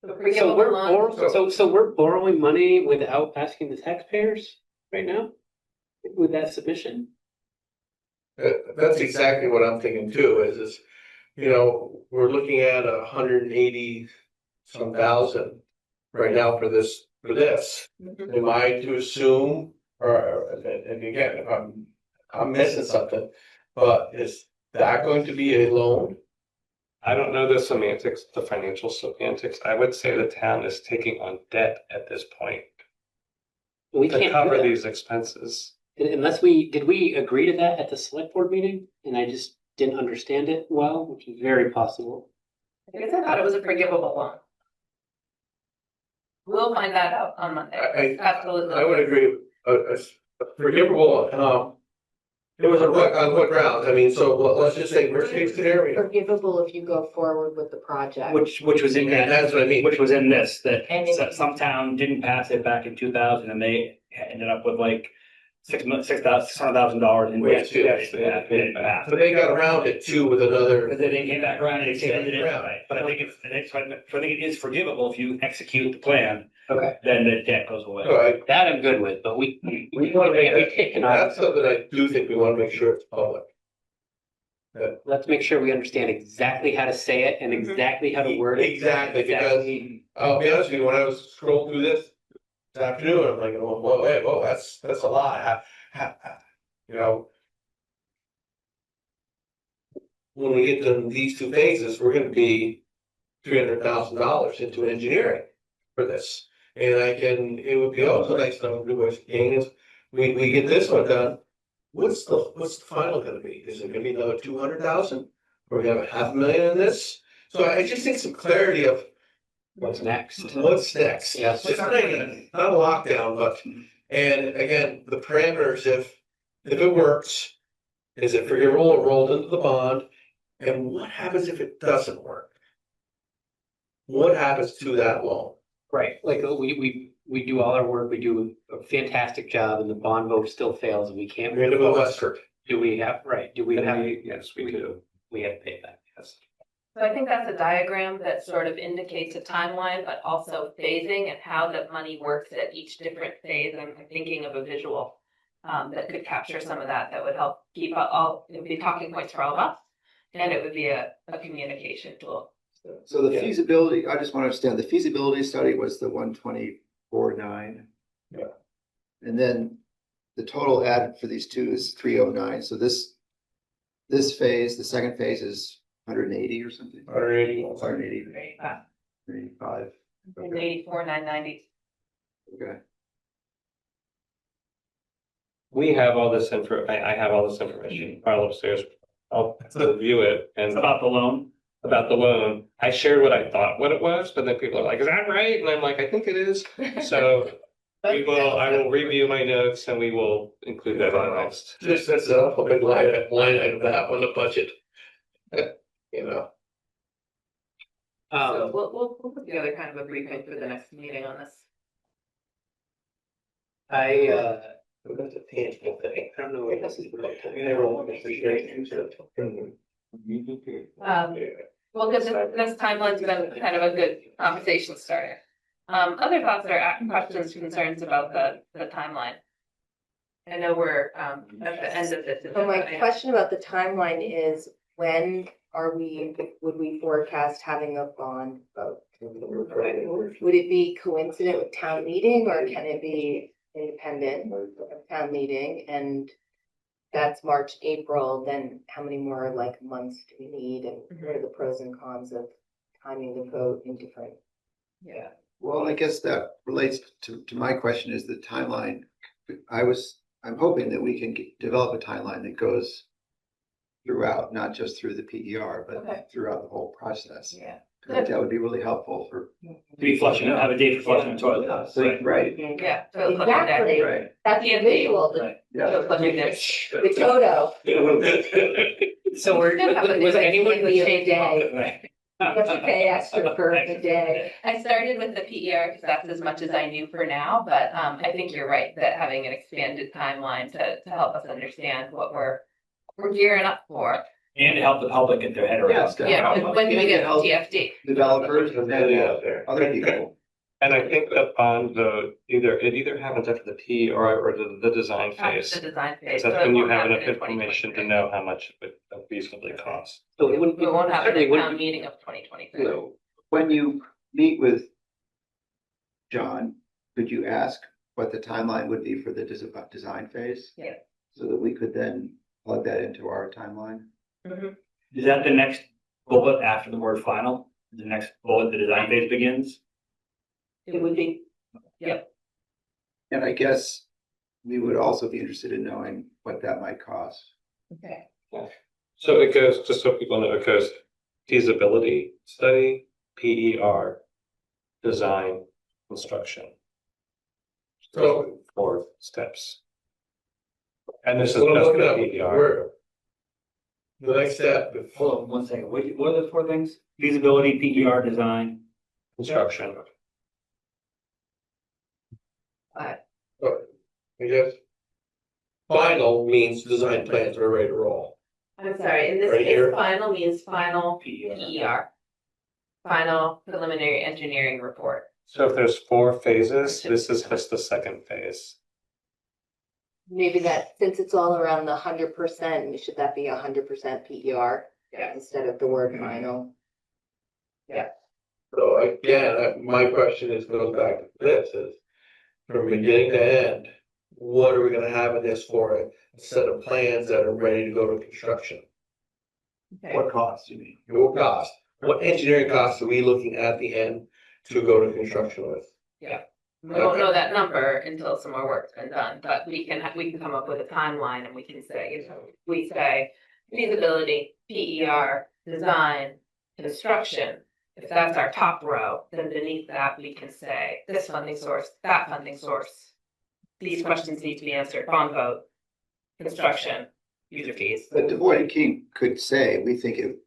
So we're borrowing money without asking the taxpayers right now? With that submission? That's exactly what I'm thinking too, is, we're looking at 180 some thousand right now for this. Am I to assume, and again, if I'm missing something, but is that going to be a loan? I don't know the semantics, the financial semantics. I would say the town is taking on debt at this point We to can't cover do that. these expenses. Unless did we agree to that at the select board meeting? And I just didn't understand it well, which is very possible. I guess I thought it was a forgivable loan. We'll find that out on Monday. Absolutely. I would agree. A forgivable. It was on what grounds? I mean, so let's just say worst case scenario. Forgivable if you go forward with the project. Which was in And that, that's what I mean. which was in this, that And it- some town didn't pass it back in 2000 and they ended up with like $600,000 in Wait, debt. too. Yeah, it didn't pass. But they got around it too with another. But then they came back around and extended it, Around. right? But I think it is forgivable if you execute the plan, Okay. then the debt goes away. All right. That I'm good with, but we want to make we that. taken That's on. something I do think we want to make sure it's public. Let's make sure we understand exactly how to say it and exactly how to word it. Exactly, because I'll be honest with you, when I was scrolling through this afternoon, I'm like, whoa, that's a lot. When we get to these two phases, we're gonna be $300,000 into engineering for this. And it would be also nice to do what's we get this one done. What's the final gonna be? Is it gonna be another 200,000? Or we have $500,000 in this? So I just think some clarity of What's next? what's next. Yes. It's not a lockdown, but, and again, the parameters, if it works, is it forgivable or rolled into the bond? And what happens if it doesn't work? What happens to that loan? Right, like we we do all our work, we do a fantastic job, and the bond vote still fails, and we can't. We're into Westford. Do we have, right, do we have, Yes, we do. we have to pay that, yes. So I think that's a diagram that sort of indicates a timeline, but also phasing and how the money works at each different phase. I'm thinking of a visual that could capture some of that would help keep all, it would be talking points for all of us, and it would be a communication tool. So the feasibility, I just want to understand, the feasibility study was the 124.9. Yeah. And then the total added for these two is 309. So this phase, the second phase is 180 or something? 180. 180, Right. 185. And 84,990. Okay. We have all this I have all this information filed upstairs. I'll review it and It's about the loan. about the loan. I shared what I thought what it was, but then people are like, is that right? And I'm like, I think it is. So I will review my notes and we will include that in the next. Just that's a big line item that on the budget. You know. So we'll put together kind of a briefing for the next meeting on this. That's a tangible thing. I don't know what this is. You never want to share. Well, because this timeline's been kind of a good conversation starter. Other thoughts or questions, concerns about the timeline? I know we're at the end of this. So my question about the timeline is, when would we forecast having a bond vote? Would it be coincident with town meeting, or can it be independent of town meeting? And that's March, April, then how many more like months do we need, and what are the pros and cons of timing the vote in different? Yeah. Well, I guess that relates to my question, is the timeline. I'm hoping that we can develop a timeline that goes throughout, not just through the PER, but throughout the whole process. Yeah. I think that would be really helpful for. To be flushing, have a date for flushing the toilet. Right, Yeah. So Exactly, right. that's the visual, Yeah. the Toto. So was anyone? The other day, you have to pay extra for the day. I started with the PER because that's as much as I knew for now, but I think you're right that having an expanded timeline to help us understand what we're gearing up for. And to help the public get their head around. Yes, Yeah, when do we get the TFD? developers and then other people. And I think that bond vote either happens after the P or the design After phase. the design phase. Because so that's it when you won't have happen enough in information to 2023. know how much it would reasonably cost. So it wouldn't. We won't have certainly a wouldn't town be- meeting of 2023. So when you meet with John, could you ask what the timeline would be for the design phase? Yeah. So that we could then plug that into our timeline? Mhm. Is that the next bullet after the word final? The next bullet, the design phase begins? It would be, And I guess we would also be interested in knowing what that might cost. okay. So it goes, just so people know, it goes feasibility study, PER, design, construction. So 4 steps. And this is what I'm just looking the at, PER. the next step. Hold on 1 second. What are the 4 things? Feasibility, PER, design. Construction. I guess final means design plans are ready to roll. I'm sorry, in this Right case, here. final means final PER. PER. Final preliminary engineering report. So if there's 4 phases, this is just the second phase. Maybe that, since it's all around the 100%, should that be 100% PER? Yeah. Instead of the word final? So again, my question goes back to this, is from beginning to end, what are we gonna have in this for a set of plans that are ready to go to construction? What cost, you mean? What cost? What engineering costs are we looking at the end to go to construction with? We won't know that number until some more work's been done, but we can come up with a timeline and we can say, we say feasibility, PER, design, construction. If that's our top row, then beneath that, we can say this funding source, that funding source. These questions need to be answered, bond vote, construction, user fees. But DuBois and King could say, we think it,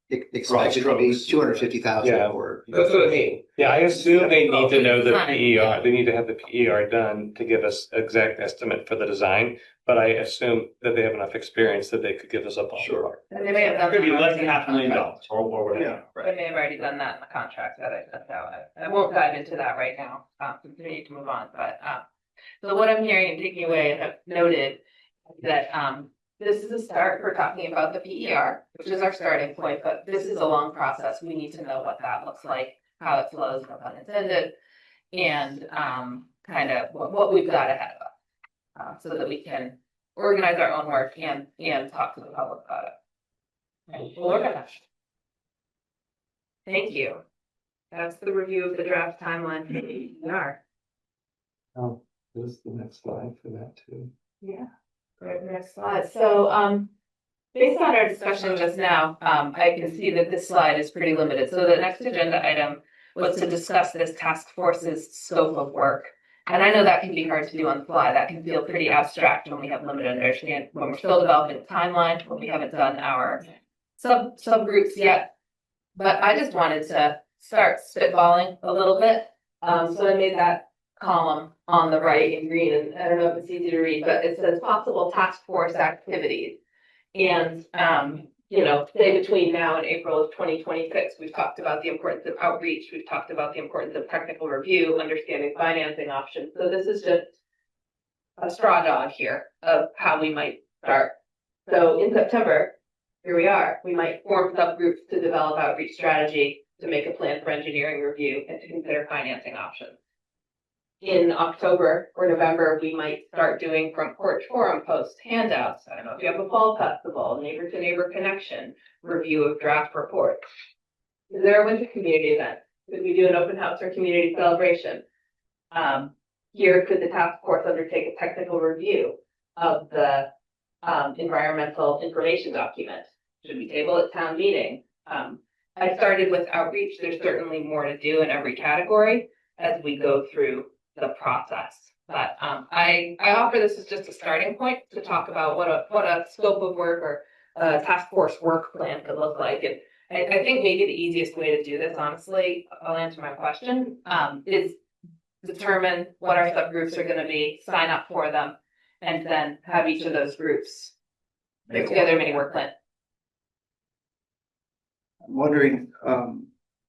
expected to be strokes. 250,000 Yeah. or. That's what I mean. Yeah, I assume they need to know the Design, yeah. PER, they need to have the PER done to give us exact estimate for the design. But I assume that they have enough experience that they could give us a ballpark. Sure. And they may have It done could be that less than already. $500,000 or whatever. Yeah. They may have already done that in the contract that I sent out. I won't dive into that right now, since we need to move on, but, so what I'm hearing and taking away and have noted that, this is a start for talking about the PER, which is our starting point, but this is a long process. We need to know what that looks like, how it flows, no pun intended, and, kind of what we've got ahead of us, so that we can organize our own work and talk to the public about it. And we'll organize. Thank you. That's the review of the draft timeline for the PER. Oh, this is the next slide for that too. Yeah. Right, next slide. So, based on our discussion just now, I can see that this slide is pretty limited. So the next agenda item was to discuss this task force's scope of work. And I know that can be hard to do on the fly. That can feel pretty abstract when we have limited understanding, when we're still developing the timeline, when we haven't done our subgroups yet. But I just wanted to start spitballing a little bit. So I made that column on the right in green, and I don't know if it's easy to read, but it says possible task force activities. And, say between now and April of 2026, we've talked about the importance of outreach. We've talked about the importance of technical review, understanding financing options. So this is just a straw dog here of how we might start. So in September, here we are. We might form subgroups to develop outreach strategy, to make a plan for engineering review, and to consider financing options. In October or November, we might start doing front porch forum posts, handouts. I don't know if you have a fall festival, neighbor to neighbor connection, review of draft reports. Is there a winter community event? Could we do an open house or community celebration? Here, could the task force undertake a technical review of the environmental information document? Should we table at town meeting? I started with outreach. There's certainly more to do in every category as we go through the process. But I offer this as just a starting point to talk about what a scope of work or a task force work plan could look like. And I think maybe the easiest way to do this, honestly, I'll answer my question, is determine what our subgroups are going to be, sign up for them, and then have each of those groups put together a mini work plan. I'm wondering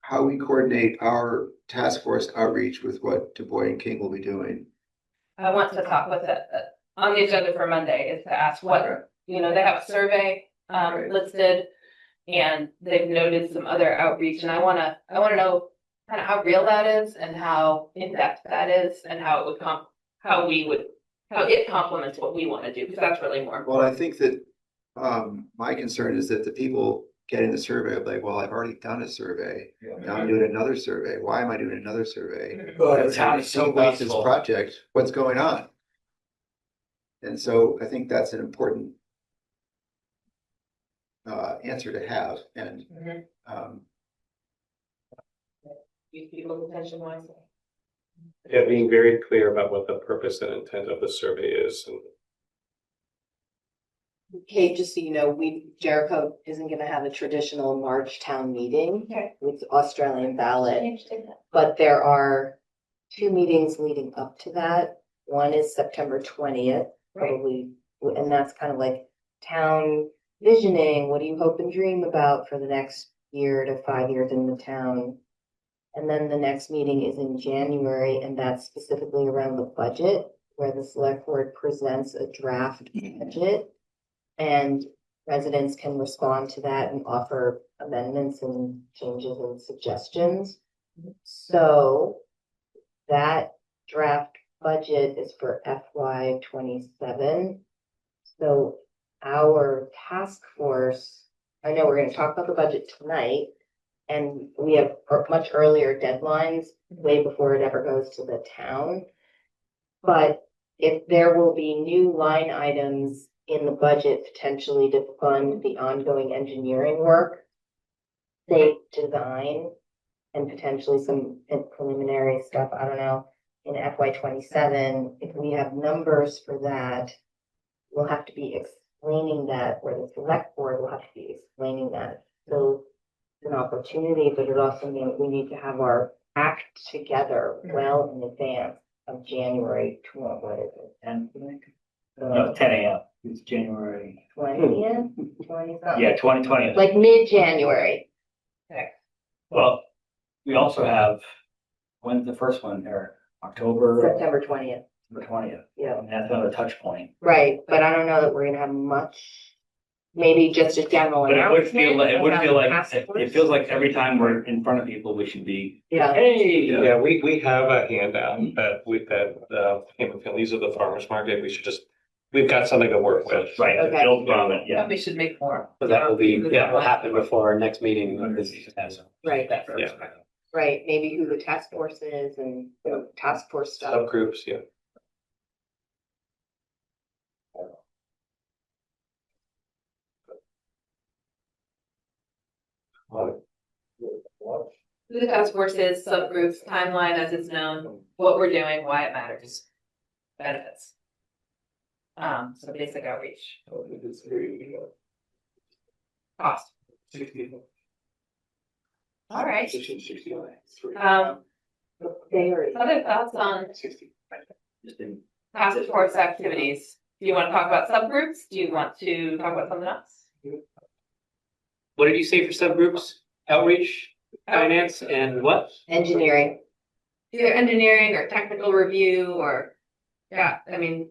how we coordinate our task force outreach with what Du Bois and King will be doing. I want to talk with it on the agenda for Monday is to ask what, they have a survey listed, and they've noted some other outreach, and I want to know kind of how real that is and how in-depth that is and how it would how it complements what we want to do, because that's really more important. Well, I think that my concern is that the people getting the survey are like, well, I've already done a survey. Now I'm doing another survey. Why am I doing another survey? But Every time I see about this project, what's going on? And so I think that's an important answer to have. And Use people's attention wisely. Yeah, being very clear about what the purpose and intent of the survey is. And Okay, just so you know, Jericho isn't gonna have a traditional March town meeting with Australian ballot, but there are 2 meetings leading up to that. One is September 20th, probably, and that's kind of like town visioning. What do you hope and dream about for the next year to 5 years in the town? And then the next meeting is in January, and that's specifically around the budget, where the select board presents a draft budget. And residents can respond to that and offer amendments and changes and suggestions. So that draft budget is for FY 27. So our task force, I know we're going to talk about the budget tonight, and we have much earlier deadlines, way before it ever goes to the town. But if there will be new line items in the budget potentially to fund the ongoing engineering work, safe design, and potentially some preliminary stuff, I don't know, in FY 27, if we have numbers for that, we'll have to be explaining that, or the select board will have to be explaining that. So an opportunity, but it also means we need to have our act together well in advance of January what is it? 10, I think. No, 10 a.m. It's January. 20th, 20 something? Yeah, 2020. Like mid-January. Well, we also have, when's the first one there? October September 20th, 20th. yeah. And that's another touch point. Right, but I don't know that we're gonna have much, maybe just a general But it would feel announcement. like, it would about feel the like, task it force. feels like every time we're in front of people, we should be, Yeah, hey. Yeah, we have a handout came from, these are the farmers market, we've got something to work with. Right, Okay. build from it, yeah. We should make more. So that will will happen before our next meeting. Of this task. right, Yeah. right, maybe who the task force is and the task force stuff. Subgroups, yeah. Who the task force is, subgroups, timeline as it's known, what we're doing, why it matters, benefits. So basic outreach, cost. All right. Very. Other thoughts on task force activities? Do you want to talk about subgroups? Do you want to talk about something else? What did you say for subgroups? Outreach, finance, and what? Engineering. Either engineering or technical review or, yeah, I mean,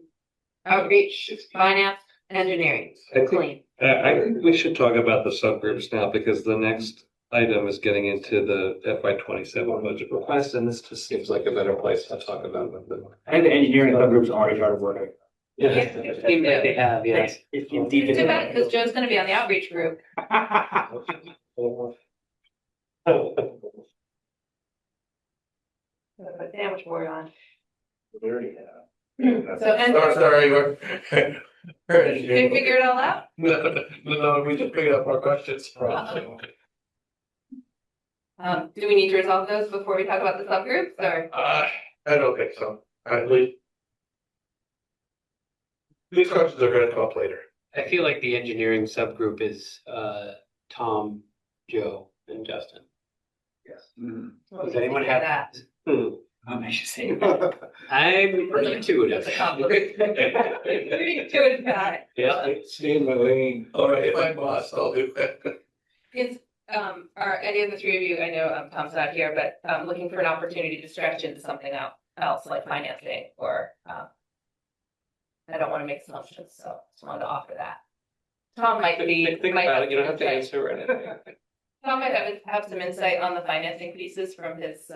outreach, finance, engineering, I think- clean. I think we should talk about the subgroups now because the next item is getting into the FY 27 budget request, and this just seems like a better place to talk about them. I think the engineering subgroups already started working. Yeah, it seems like they have, yes. It's It's too bad, because Joe's gonna be on the outreach group. Put sandwich board on. So, and Sorry, we're. did you figure it all out? No, we just figured out more questions. Do we need to resolve those before we talk about the subgroups, or? I don't think so. At least. These questions are gonna come up later. I feel like the engineering subgroup is Tom, Joe, and Justin. Yes. Does anyone have that? I should say. I'm intuitive. That's a compliment. Intuitive guy. Yeah. Stay in my lane. All right, if I'm boss, I'll do that. Is, are any of the three of you, I know Tom's not here, but looking for an opportunity to stretch into something else like financing or, I don't want to make assumptions, so just wanted to offer that. Tom might be. Think might about it, you don't have to some answer anything. Tom might have some insight on the financing pieces from his,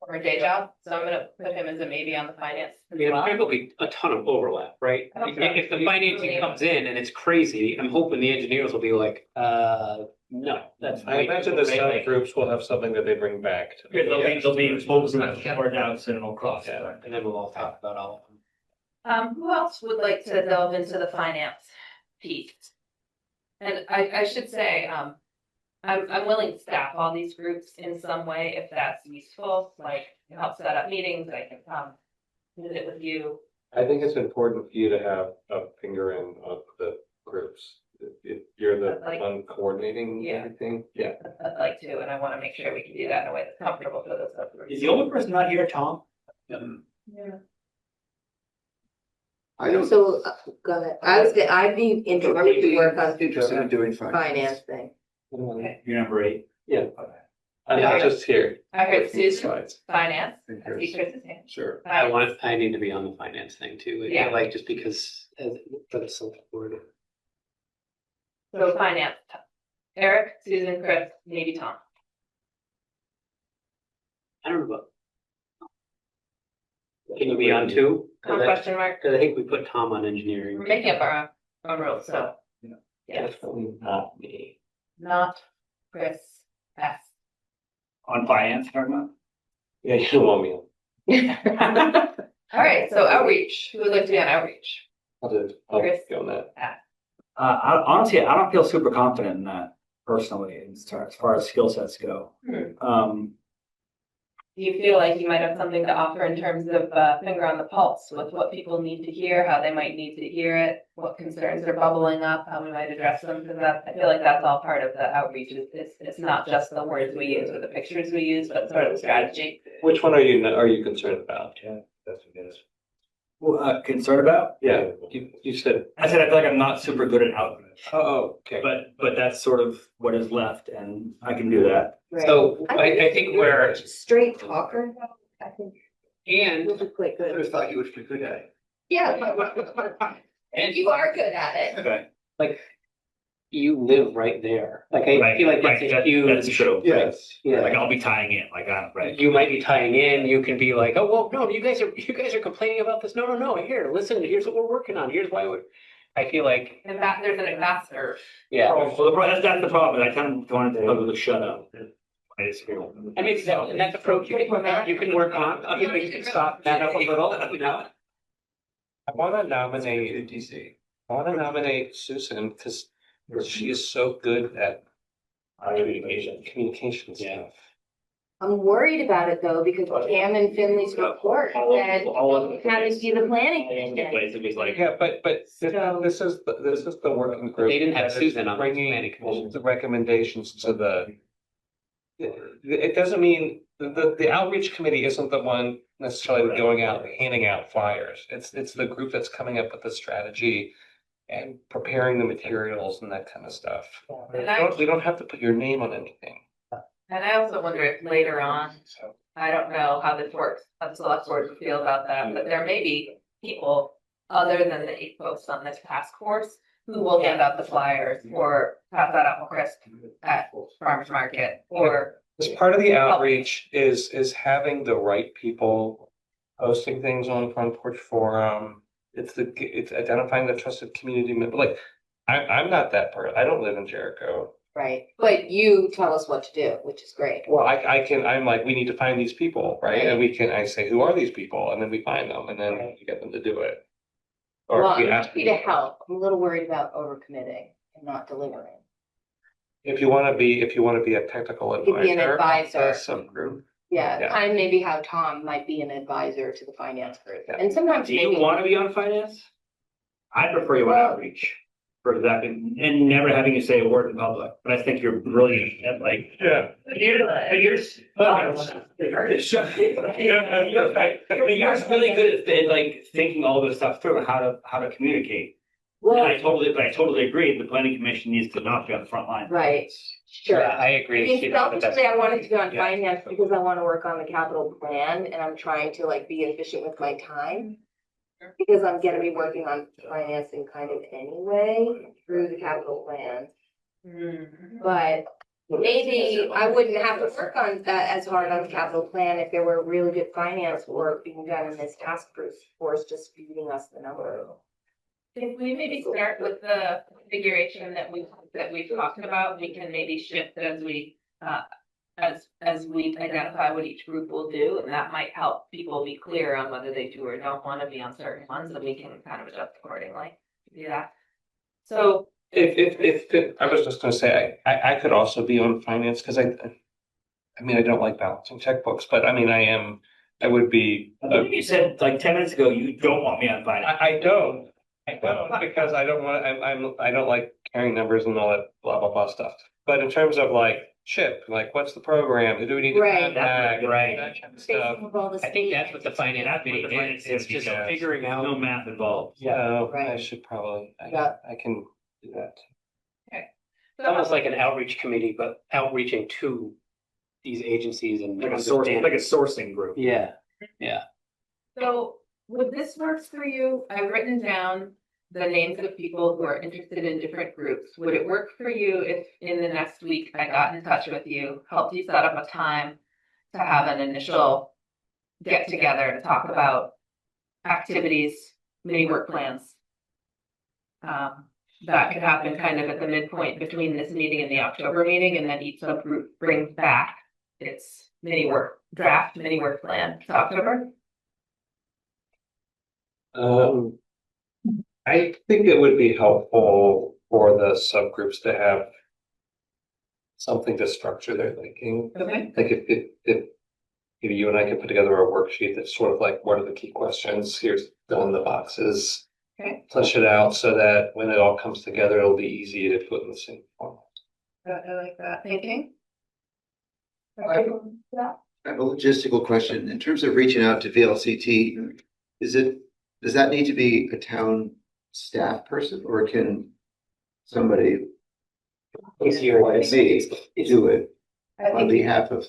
former day job, so I'm gonna put him as a maybe on the finance. I mean, there's probably a ton of overlap, right? I don't If the financing comes in and it's crazy, I'm hoping the engineers will be like, no, that's. I imagine the subgroups will have something that they bring back. To They'll be focusing on more doubts and it'll cross. Yeah, and then we'll all talk about all of them. Who else would like to delve into the finance piece? And I should say, I'm willing to staff all these groups in some way if that's useful, like help set up meetings, I can visit with you. I think it's important for you to have a finger in of the groups. If you're the Like- one coordinating Yeah. everything, yeah. I'd like to, and I want to make sure we can do that in a way that's comfortable for those subgroups. Is the only person not here, Tom? Yeah. I don't, So, go ahead. I'd be interested to work on interested in doing financing. You're number 8. Yeah. I'm Yeah. not just here. I heard Susan, Slides. finance, I see Chris. Chris's hand. Sure. I need to be on the finance thing too. I Yeah. feel like just because for the select board. So finance, Eric, Susan, Chris, maybe Tom. I don't know. Can you be on two? Tom question mark, Because I think we put Tom on engineering. we're making up our own rules, so. Yeah, Definitely not me. not Chris S. On finance, talking about? Yeah, you don't want me on. All right, so outreach, who would like to be on outreach? I'll Chris. go on that. Honestly, I don't feel super confident in that personally, as far as skill sets go. Hmm. do you feel like you might have something to offer in terms of finger on the pulse with what people need to hear, how they might need to hear it, what concerns are bubbling up, how we might address them? Because I feel like that's all part of the outreach. It's not just the words we use or the pictures we use, but sort of the strategy. Which one are you concerned about? Yeah, that's what it is. Well, concerned about? Yeah, you said, I said I feel like I'm not super good at outreach, oh, okay. but that's sort of what is left, and I can do that. Right. So I think we're, Straight talker, I think and, you'll be quite I good. always thought you would be good at it. Yeah. And you are good at it. Okay. like, you live right there. Like, I Right, feel like right, that's a that's huge. true. Yes. Yeah. Like I'll be tying in, like I'm right. You might be tying in, you can be like, oh, well, no, you guys are complaining about this. No, here, listen, here's what we're working on. Here's why I feel like, And that there's an ambassador. yeah. Well, that's the problem. I kind of wanted to tell them to shut up. I disagree. I mean, and that's approach you can work on, you can stop that up a little, you know? I wanna nominate Susan, because she is so good at communication Yeah. stuff. I'm worried about it though, because Cam and Finley's report said, how to see the planning commission. Place it was like, Yeah, but So- this is the working group. They didn't have that is Susan on the bringing planning commission. the recommendations to the. It doesn't mean, the outreach committee isn't the one necessarily going out and handing out flyers. It's the group that's coming up with the strategy and preparing the materials and that kind of stuff. We don't have to put your name on anything. And I also wonder if later on, So, I don't know how this works, how the select board would feel about that, but there may be people other than the 8 folks on this task force who will hand out the flyers or pass that out for Chris at farmer's market or. as part of the outreach is having the right people posting things on Front Porch Forum. It's identifying the trusted community member. Like, I'm not that person. I don't live in Jericho. Right, but you tell us what to do, which is great. Well, I'm like, we need to find these people, right? And I say, who are these people? And then we find them and then we get them to do it. Or Well, we I'm ask happy to help. I'm a little worried about overcommitting and not delivering. if you want to be a technical You could be an advisor. advisor. of Some group. Yeah, Yeah. kind of maybe how Tom might be an advisor to the finance group. Yeah. And sometimes do you maybe. want to be on finance? I prefer you on Well- outreach for that and never having to say a word in public. But I think you're brilliant at like. Yeah. You're really good at like thinking all this stuff through and how to communicate. And Well, I totally agree. The planning commission needs to not be on the front line. right, sure. Yeah, I I agree. mean, She's not the best. selfishly, I wanted to be on Yeah. finance because I want to work on the capital plan and I'm trying to like be efficient with my time. Because I'm gonna be working on financing kind of anyway through the capital plan. But maybe I wouldn't have to work on that as hard on the capital plan if there were really good finance work being done in this task force, just feeding us the number. If we maybe start with the configuration that we've talked about, we can maybe shift as we identify what each group will do, and that might help people be clear on whether they do or don't want to be on certain ones, and we can kind of adjust accordingly. Do that. So If I was just gonna say, I could also be on finance, because I mean, I don't like balancing checkbooks, but I mean, I would be. I believe you said like 10 minutes ago, you don't want me on finance. I don't because I don't want, I don't like carrying numbers and all that blah, blah, blah stuff. But in terms of like Chip, like what's the program? Who do we need to Right. contact? Right. That kind of Facing stuff. with all the I think that's state. what the finance That's what committee the finance is. It's committee just does. figuring No out. math involved. So I Right. should probably, Yeah. I can do that. It's almost like an outreach committee, but outreaching to these agencies and. Like a sourcing group. Yeah, So would this work for you? I've written down the names of people who are interested in different groups. Would it work for you if in the next week I got in touch with you, helped you set up a time to have an initial get together to talk about activities, mini work plans? That could happen kind of at the midpoint between this meeting and the October meeting, and then each subgroup brings back its mini work plan to October. I think it would be helpful for the subgroups to have something to structure their thinking. Okay. Like if maybe you and I could put together a worksheet that's sort of like, what are the key questions? Here's fill in the boxes. Okay. Flesh it out so that when it all comes together, it'll be easy to put in the same form. I like that thinking. I have a logistical question. In terms of reaching out to VLCT, does that need to be a town staff person or can somebody It's your, maybe do it I on think behalf of?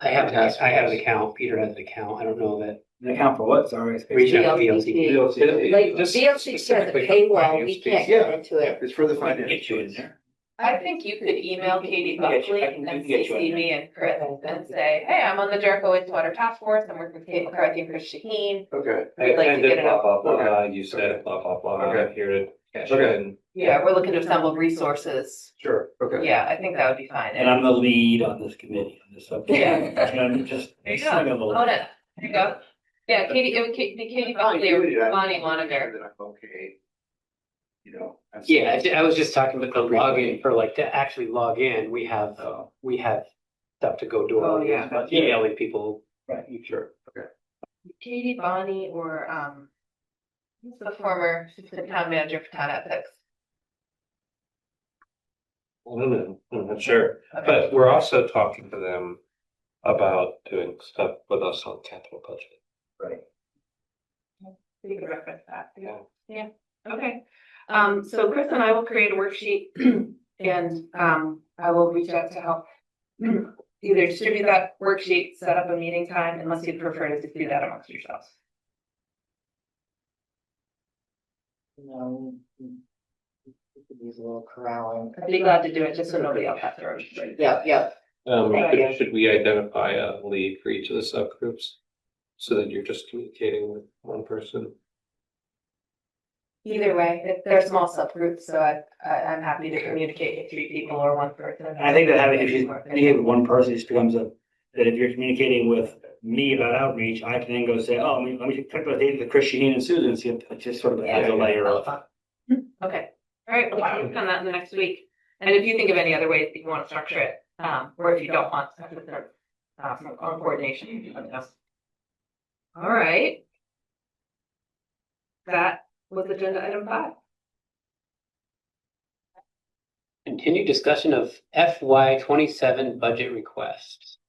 I have an account, Peter has an account, I don't know that. An account for what? Sorry. Reach out to VLCT. Like Just VLC says specifically for paywall, finance we piece. can't get into it. It's for the I can finance. get you in there. I think you could email Katie I can get you- Buckley I can and get you in CC there. me and Chris and say, hey, I'm on the Jericho Wastewater Task Force. I'm working with Kate McCarthy and Chris Shaheen. Okay. I We'd like to attended get it blah, out. blah, blah, Okay. you said blah, blah, blah, Okay. I'm here to cash Okay. in. Yeah, we're looking to assemble resources. Sure. Okay. Yeah, I think that would be fine. And I'm the lead on this committee, on this subject. Yeah. And I'm just. There you go. Own it. There you go. Yeah, Katie, it would be Katie Buckley or Bonnie Moniger. That I'm okay. You know. I'm Yeah, saying- I was just talking about the login for like to actually log in, we have stuff to go do. Oh, yeah. But emailing people. Right. Sure. Okay. Katie, Bonnie, or who's the former assistant town manager for town ethics? I don't know, I'm not sure. Okay. But we're also talking to them about doing stuff with us on capital budget. Right. You could reference that. Yeah. Yeah, okay. So Chris and I will create a worksheet and I will reach out to help either distribute that worksheet, set up a meeting time, unless you'd prefer to just do that amongst yourselves. No. These little corralling. I'd be glad to do it just so nobody else has to. Right. Yeah. Should we identify a lead for each of the subgroups? So that you're just communicating with one person? Either way, they're small subgroups, so I'm happy to communicate with 3 people or 1 person. And I think that having, if you communicate with one person, it just becomes that if you're communicating with me about outreach, I can then go say, oh, let me check those data with Chris Shaheen and Susan, and see if it just sort of adds a layer of. Okay, all right, we'll work on that in the next week. And if you think of any other ways that you want to structure it, or if you don't want some coordination, you can let me know. All right. That was agenda item 5. Continued discussion of FY 27 budget requests.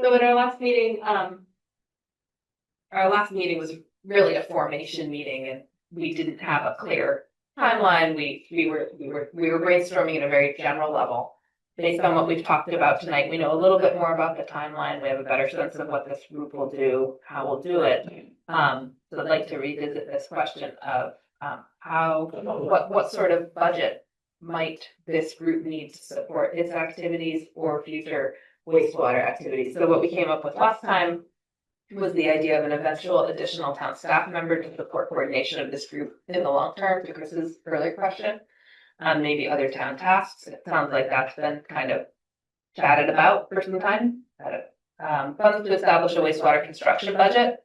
So at our last meeting was really a formation meeting and we didn't have a clear timeline. We were brainstorming at a very general level. Based on what we've talked about tonight, we know a little bit more about the timeline. We have a better sense of what this group will do, how we'll do it. So I'd like to revisit this question of what sort of budget might this group need to support its activities or future wastewater activities. So what we came up with last time was the idea of an eventual additional town staff member to support coordination of this group in the long term, to Chris's earlier question. Maybe other town tasks. It sounds like that's been kind of chatted about for some time. Funds to establish a wastewater construction budget,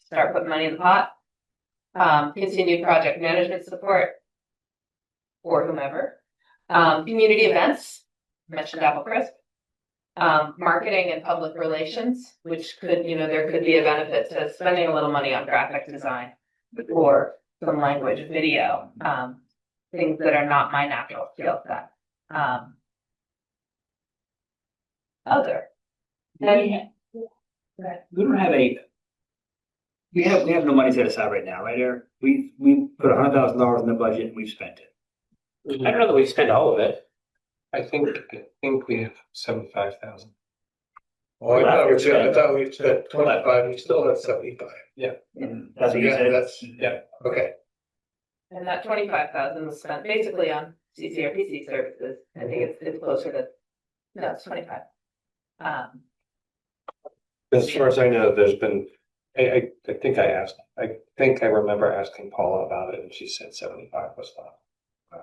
start putting money in the pot. Continued project management support for whomever. Community events, mentioned Apple Crisp. Marketing and public relations, which could, there could be a benefit to spending a little money on graphic design or some language, video. Things that are not my natural skill set. Other. And We don't have we have no money set aside right now, right, Eric? We put $100,000 in the budget and we've spent it. I don't know that we spent all of it. I think we have 75,000. Oh, I thought we spent 25, we still have 75. And that's what you Yeah, said. that's, okay. And that 25,000 was spent basically on CCRPC services. I think it's closer to, no, it's 25. As far as I know, there's been, I think I remember asking Paula about it and she said 75 was fine.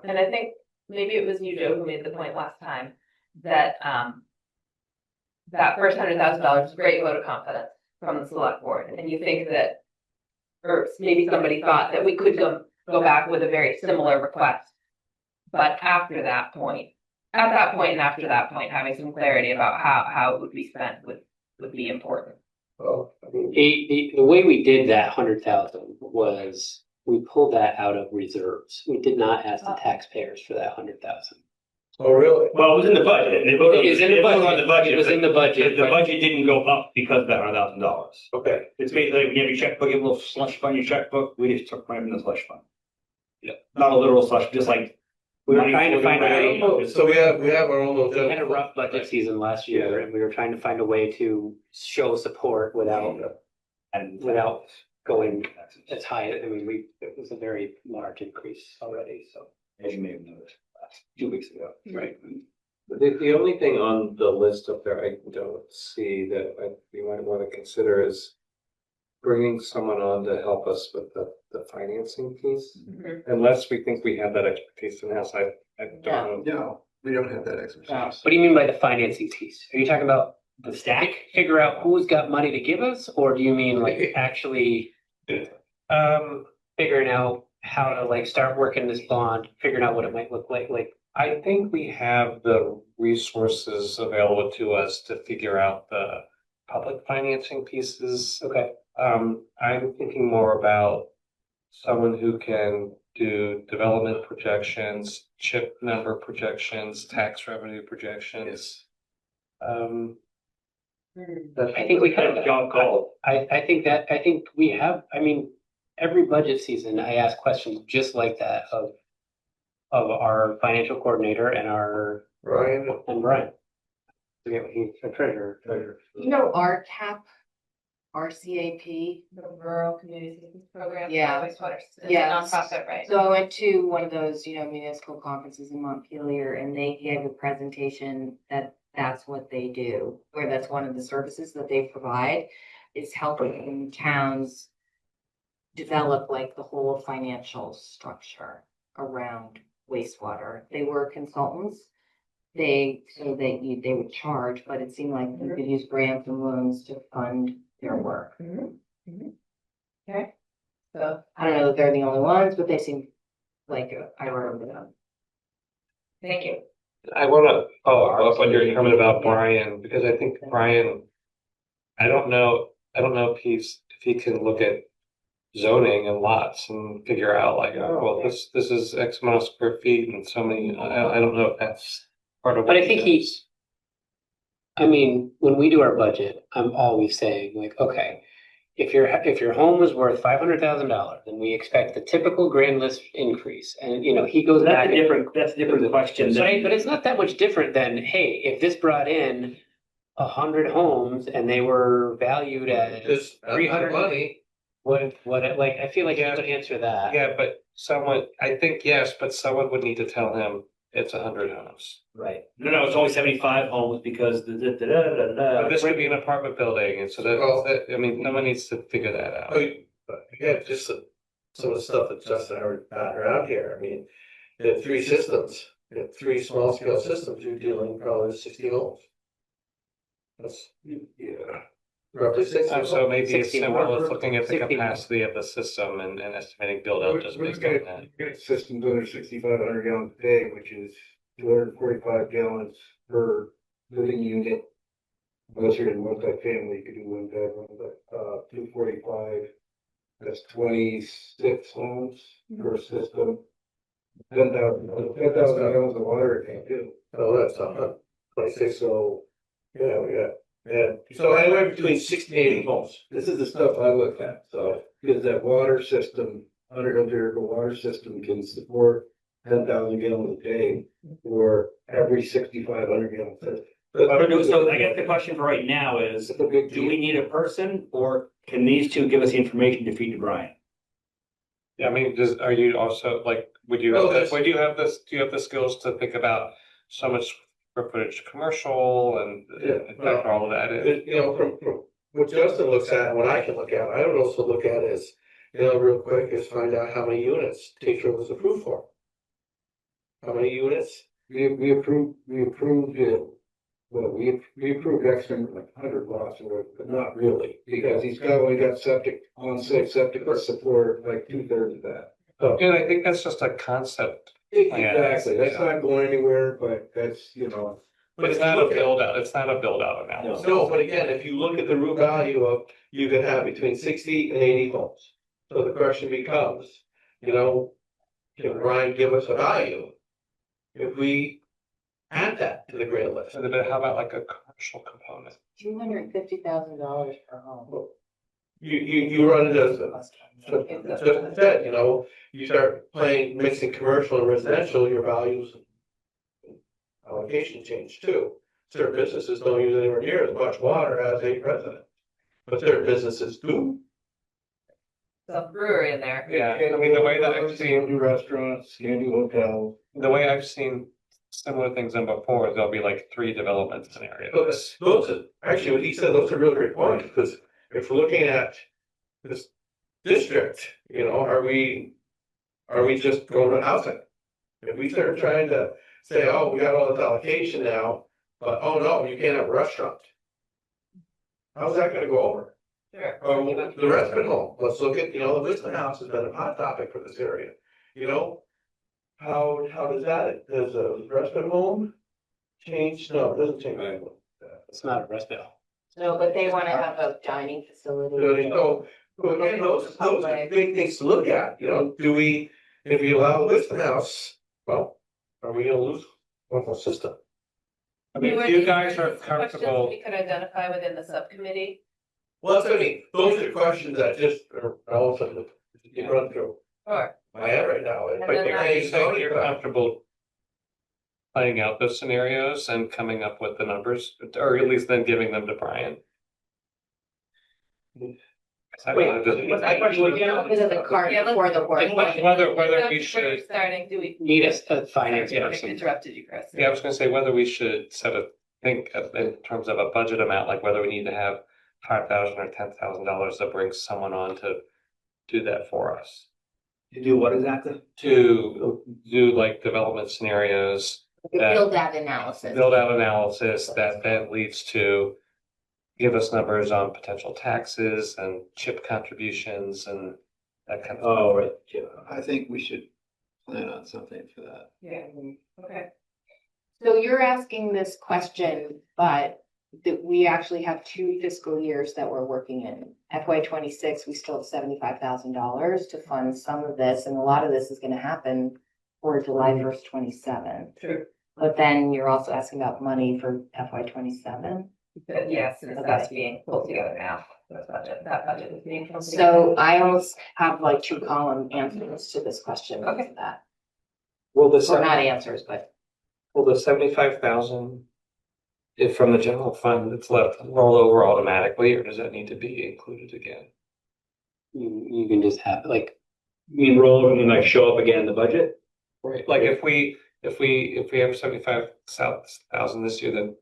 And I think maybe it was you, Joe, who made the point last time that that first $100,000 is a great vote of confidence from the select board. And you think that, or maybe somebody thought that we could go back with a very similar request But after that point, at that point and after that point, having some clarity about how it would be spent would be important. Well, I mean, The way we did that 100,000 was we pulled that out of reserves. We did not ask the taxpayers for that 100,000. oh, really? Well, it was in the budget. It was in the budget. On the budget. It was in the budget, The but- budget didn't go up because of that $100,000. Okay. It's basically, when you have your checkbook, you have a little slush fund, your checkbook, we just took money from the slush fund. Yeah. Not a literal slush, just like. We were trying to find a way. So we have our own little. We had a rough budget season last year, and we were trying to find a way to show support without going as high. I mean, it was a very large increase already, so. As you may have noticed, 2 weeks ago. Right. The only thing on the list up there I don't see that we might want to consider is bringing someone on to help us with the financing piece. Unless we think we have that expertise in-house, I don't know. No, we don't have that expertise. What do you mean by the financing piece? Are you talking about the stack? Figure out who's got money to give us, or do you mean like actually figuring out how to like start working this bond, figuring out what it might look like? Like, I think we have the resources available to us to figure out the public financing pieces. okay, I'm thinking more about someone who can do development projections, chip number projections, tax revenue projections. I think we could. John called. I think we have. I mean, every budget season, I ask questions just like that of our financial coordinator and Ryan, Brian. Forget what he's the treasurer. You know, RCAP, RCAP. The Rural Community Assistance Program. Yeah. Wastewater. It's a Yes. nonprofit, right? So I went to one of those, municipal conferences in Montpelier, and they gave a presentation that that's what they do, where that's one of the services that they provide, is helping towns develop like the whole financial structure around wastewater. They were consultants. They would charge, but it seemed like you could use grants and loans to fund their work. Okay. So, I don't know that they're the only ones, but they seem like I remember them. thank you. I want to follow up on your comment about Brian, because I think Brian, I don't know if he can look at zoning and lots and figure out like, oh, well, this is X amount of square feet and so many, I don't know if that's part of what But I think does. I mean, when we do our budget, I'm always saying like, okay, if your home was worth $500,000, then we expect the typical grand list increase. And he goes back. That's a different question. Right, but it's not that much different than, hey, if this brought in 100 homes and they were valued at just 300 money. what like I feel like you have to answer that. Yeah, but I think yes, but someone would need to tell him it's 100 homes. Right. No, it's only 75 homes because But this could be an apartment building, and so I mean, someone needs to figure that out. Again, just some of the stuff that Justin and I were batting around here. I mean, the 3 systems, 3 small scale systems, you're dealing probably with 60 homes. That's roughly 60 homes. So maybe it's 60 simple more. as looking at the 60 more. capacity of the system and estimating build out just based on that. Get systems under 6,500 gallons a day, which is 245 gallons per living unit. Unless you're in multi-family, you could do one bedroom, but 245, that's 26 homes per system. 10,000 gallons of water it can do. Oh, that's 26. So Yeah. So anywhere between 60 and 80 homes. this is the stuff I look at, so, because that water system, the water system can support 10,000 gallons a day for every 6,500 gallon system. So I guess the question for right now is, It's a big do we need a person or can these two give us the information to feed to Brian? Yeah, I mean, are you also like, do you have the skills to think about so much square footage commercial and factor all of that in? From what Justin looks at and what I can look at, I would also look at is, real quick, is find out how many units teacher was approved for. How many units? We approved it. Well, we approved extra like 100 lots, but not really, because he's only got on-site septic to support like 2/3 of that. And I think that's just a concept Exactly, that's not going anywhere, but that's, But it's not a build out, it's not a build out analysis. No, but again, if you look at the root value of, you could have between 60 and 80 homes. So the question becomes, can Brian give us a value? If we add that to the grand list. But how about like a commercial component? $250,000 per home. You run into, just said, you start mixing commercial and residential, your values and allocation change too. Certain businesses don't use anywhere near as much water as a resident, but certain businesses do. So brewery in there. Yeah, I mean, the way that I've seen, do restaurants, can do hotels. the way I've seen similar things done before, there'll be like 3 development So scenarios. those are, actually, what he said, those are really great points, because if we're looking at this district, are we just going to housing? If we start trying to say, oh, we got all this allocation now, but oh no, you can't have a restaurant. How's that gonna go over? Sure. The respite home, let's look at, the Wisdom House has been a hot topic for this area, how does a respite home change? No, it doesn't change. It's not a respite. No, but they want to have a dining facility. So, again, those are big things to look at, do we, if we allow the Wisdom House, well, are we gonna lose one whole system? I mean, if you guys are comfortable, We could identify within the subcommittee. Well, that's what I mean, those are questions that just are relevant to run through Sure. my head right now. And But then the that- case so you're study, comfortable playing out those scenarios and coming up with the numbers, or at least then giving them to Brian. My question was, Because of the cart Yeah, let's- for the work. Whether we Where should, you're starting, do we? need a finance Sorry, I person. interrupted you, Chris. yeah, I was gonna say whether we should think in terms of a budget amount, like whether we need to have $5,000 or $10,000 to bring someone on to do that for us. To do what exactly? To do like development scenarios, Build that analysis. build out analysis that then leads to give us numbers on potential taxes and chip contributions and that kind of stuff. Oh, right. I think we should plan on something for that. Yeah, okay. So you're asking this question, but that we actually have 2 fiscal years that we're working in. FY 26, we still have $75,000 to fund some of this, and a lot of this is gonna happen for July 1st, 27. True. But then you're also asking about money for FY 27. Yes, since that's being pulled together now, that budget is being pulled together. So I almost have like 2-column answers to this question. Okay. For that. Will the Or not answers, but 75,000, if from the general fund that's left roll over automatically, or does that need to be included again? You can just have, like, you roll and like show up again in the budget? Right. Like if we have 75,000 this year, then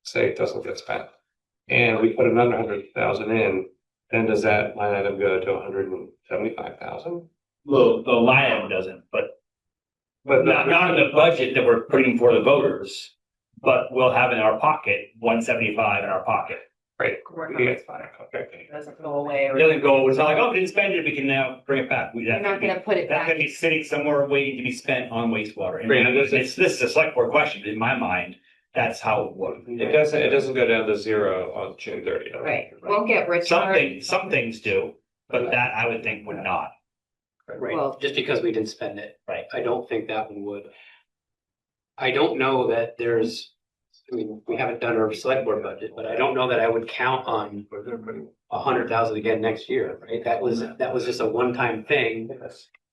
say it doesn't get spent, and we put another 100,000 in, then does that line item go to 175,000? Well, the line item doesn't, but But not in the budget that we're putting for the voters, but we'll have in our pocket 175 in our pocket. Right. Work on this fire. Okay. It doesn't go away. It doesn't go, it's not like, oh, we didn't spend it, we can now bring it back. you're not gonna put it That's back. gonna be sitting somewhere waiting to be spent on wastewater. And Right, this is a select board question, in my mind, that's how it works. It doesn't go down to 0 on June 30th. Right, won't get rich. Some things do, but that I would think would not. Right, Well- just because we didn't spend it. Right. I don't think that one would. I don't know that we haven't done our select board budget, but I don't know that I would count on 100,000 again next year, right? That was just a one-time thing.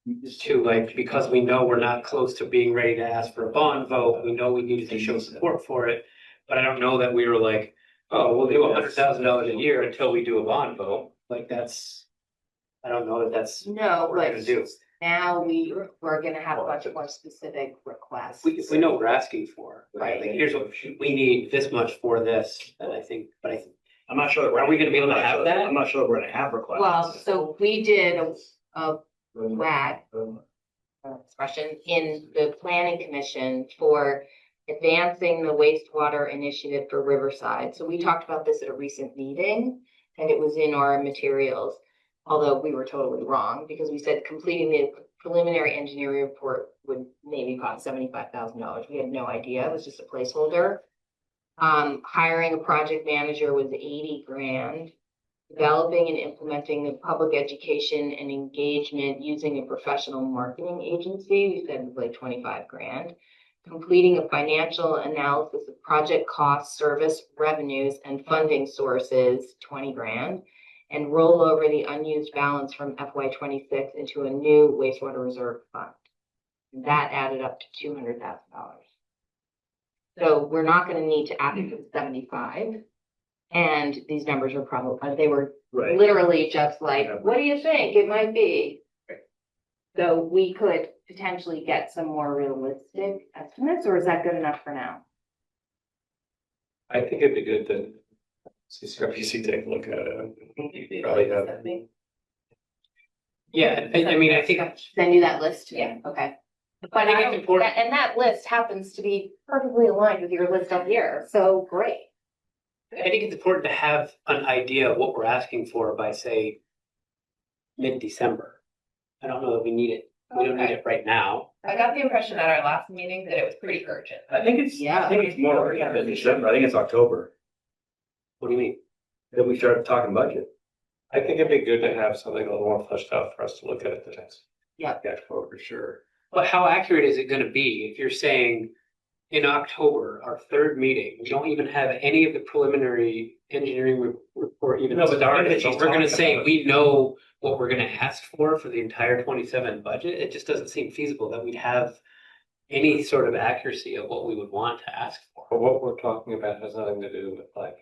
Because we know we're not close to being ready to ask for a bond vote, we know we need to show support for it. But I don't know that we were like, oh, we'll do $100,000 a year until we do a bond vote. I don't know that that's what No, we're but gonna do. now we're gonna have a bunch of more specific requests. If we know what we're asking for, right? Like, here's what we need this much for this, and I think, I'm not sure. Are we gonna be able to have that? I'm not sure we're gonna have requests. Well, so we did a WAG expression in the planning commission for advancing the wastewater initiative for Riverside. So we talked about this at a recent meeting, and it was in our materials. Although we were totally wrong, because we said completing the preliminary engineering report would maybe cost $75,000. We had no idea. It was just a placeholder. Hiring a project manager was 80 grand. Developing and implementing the public education and engagement using a professional marketing agency, we said was like 25 grand. Completing a financial analysis of project costs, service revenues, and funding sources, 20 grand. And roll over the unused balance from FY26 into a new wastewater reserve fund. That added up to $200,000. So we're not going to need to add it to 75. And these numbers are probably, they were Right. literally just like, what do you think it might be? So we could potentially get some more realistic estimates, or is that good enough for now? I think it'd be good to CCRPC take a look at it. Probably have. Yeah, I mean, I think, Send you that list? Yeah. Okay. But I think I it's don't, important. and that list happens to be perfectly aligned with your list up here, so great. I think it's important to have an idea of what we're asking for by, say, mid-December. I don't know that we need it. We don't need it right now. I got the impression at our last meeting that it was pretty urgent. I think it's, Yeah. I think it's more urgent than December. I think it's October What do you mean? that we started talking budget. I think it'd be good to have something a little more fleshed out for us to look at the next. Yeah, for sure. But how accurate is it going to be if you're saying in October, our third meeting, we don't even have any of the preliminary engineering report even No, but started? she's But we're going to talking say about- we know what we're going to ask for the entire 27 budget. It just doesn't seem feasible that we'd have any sort of accuracy of what we would want to ask for. But what we're talking about has nothing to do with like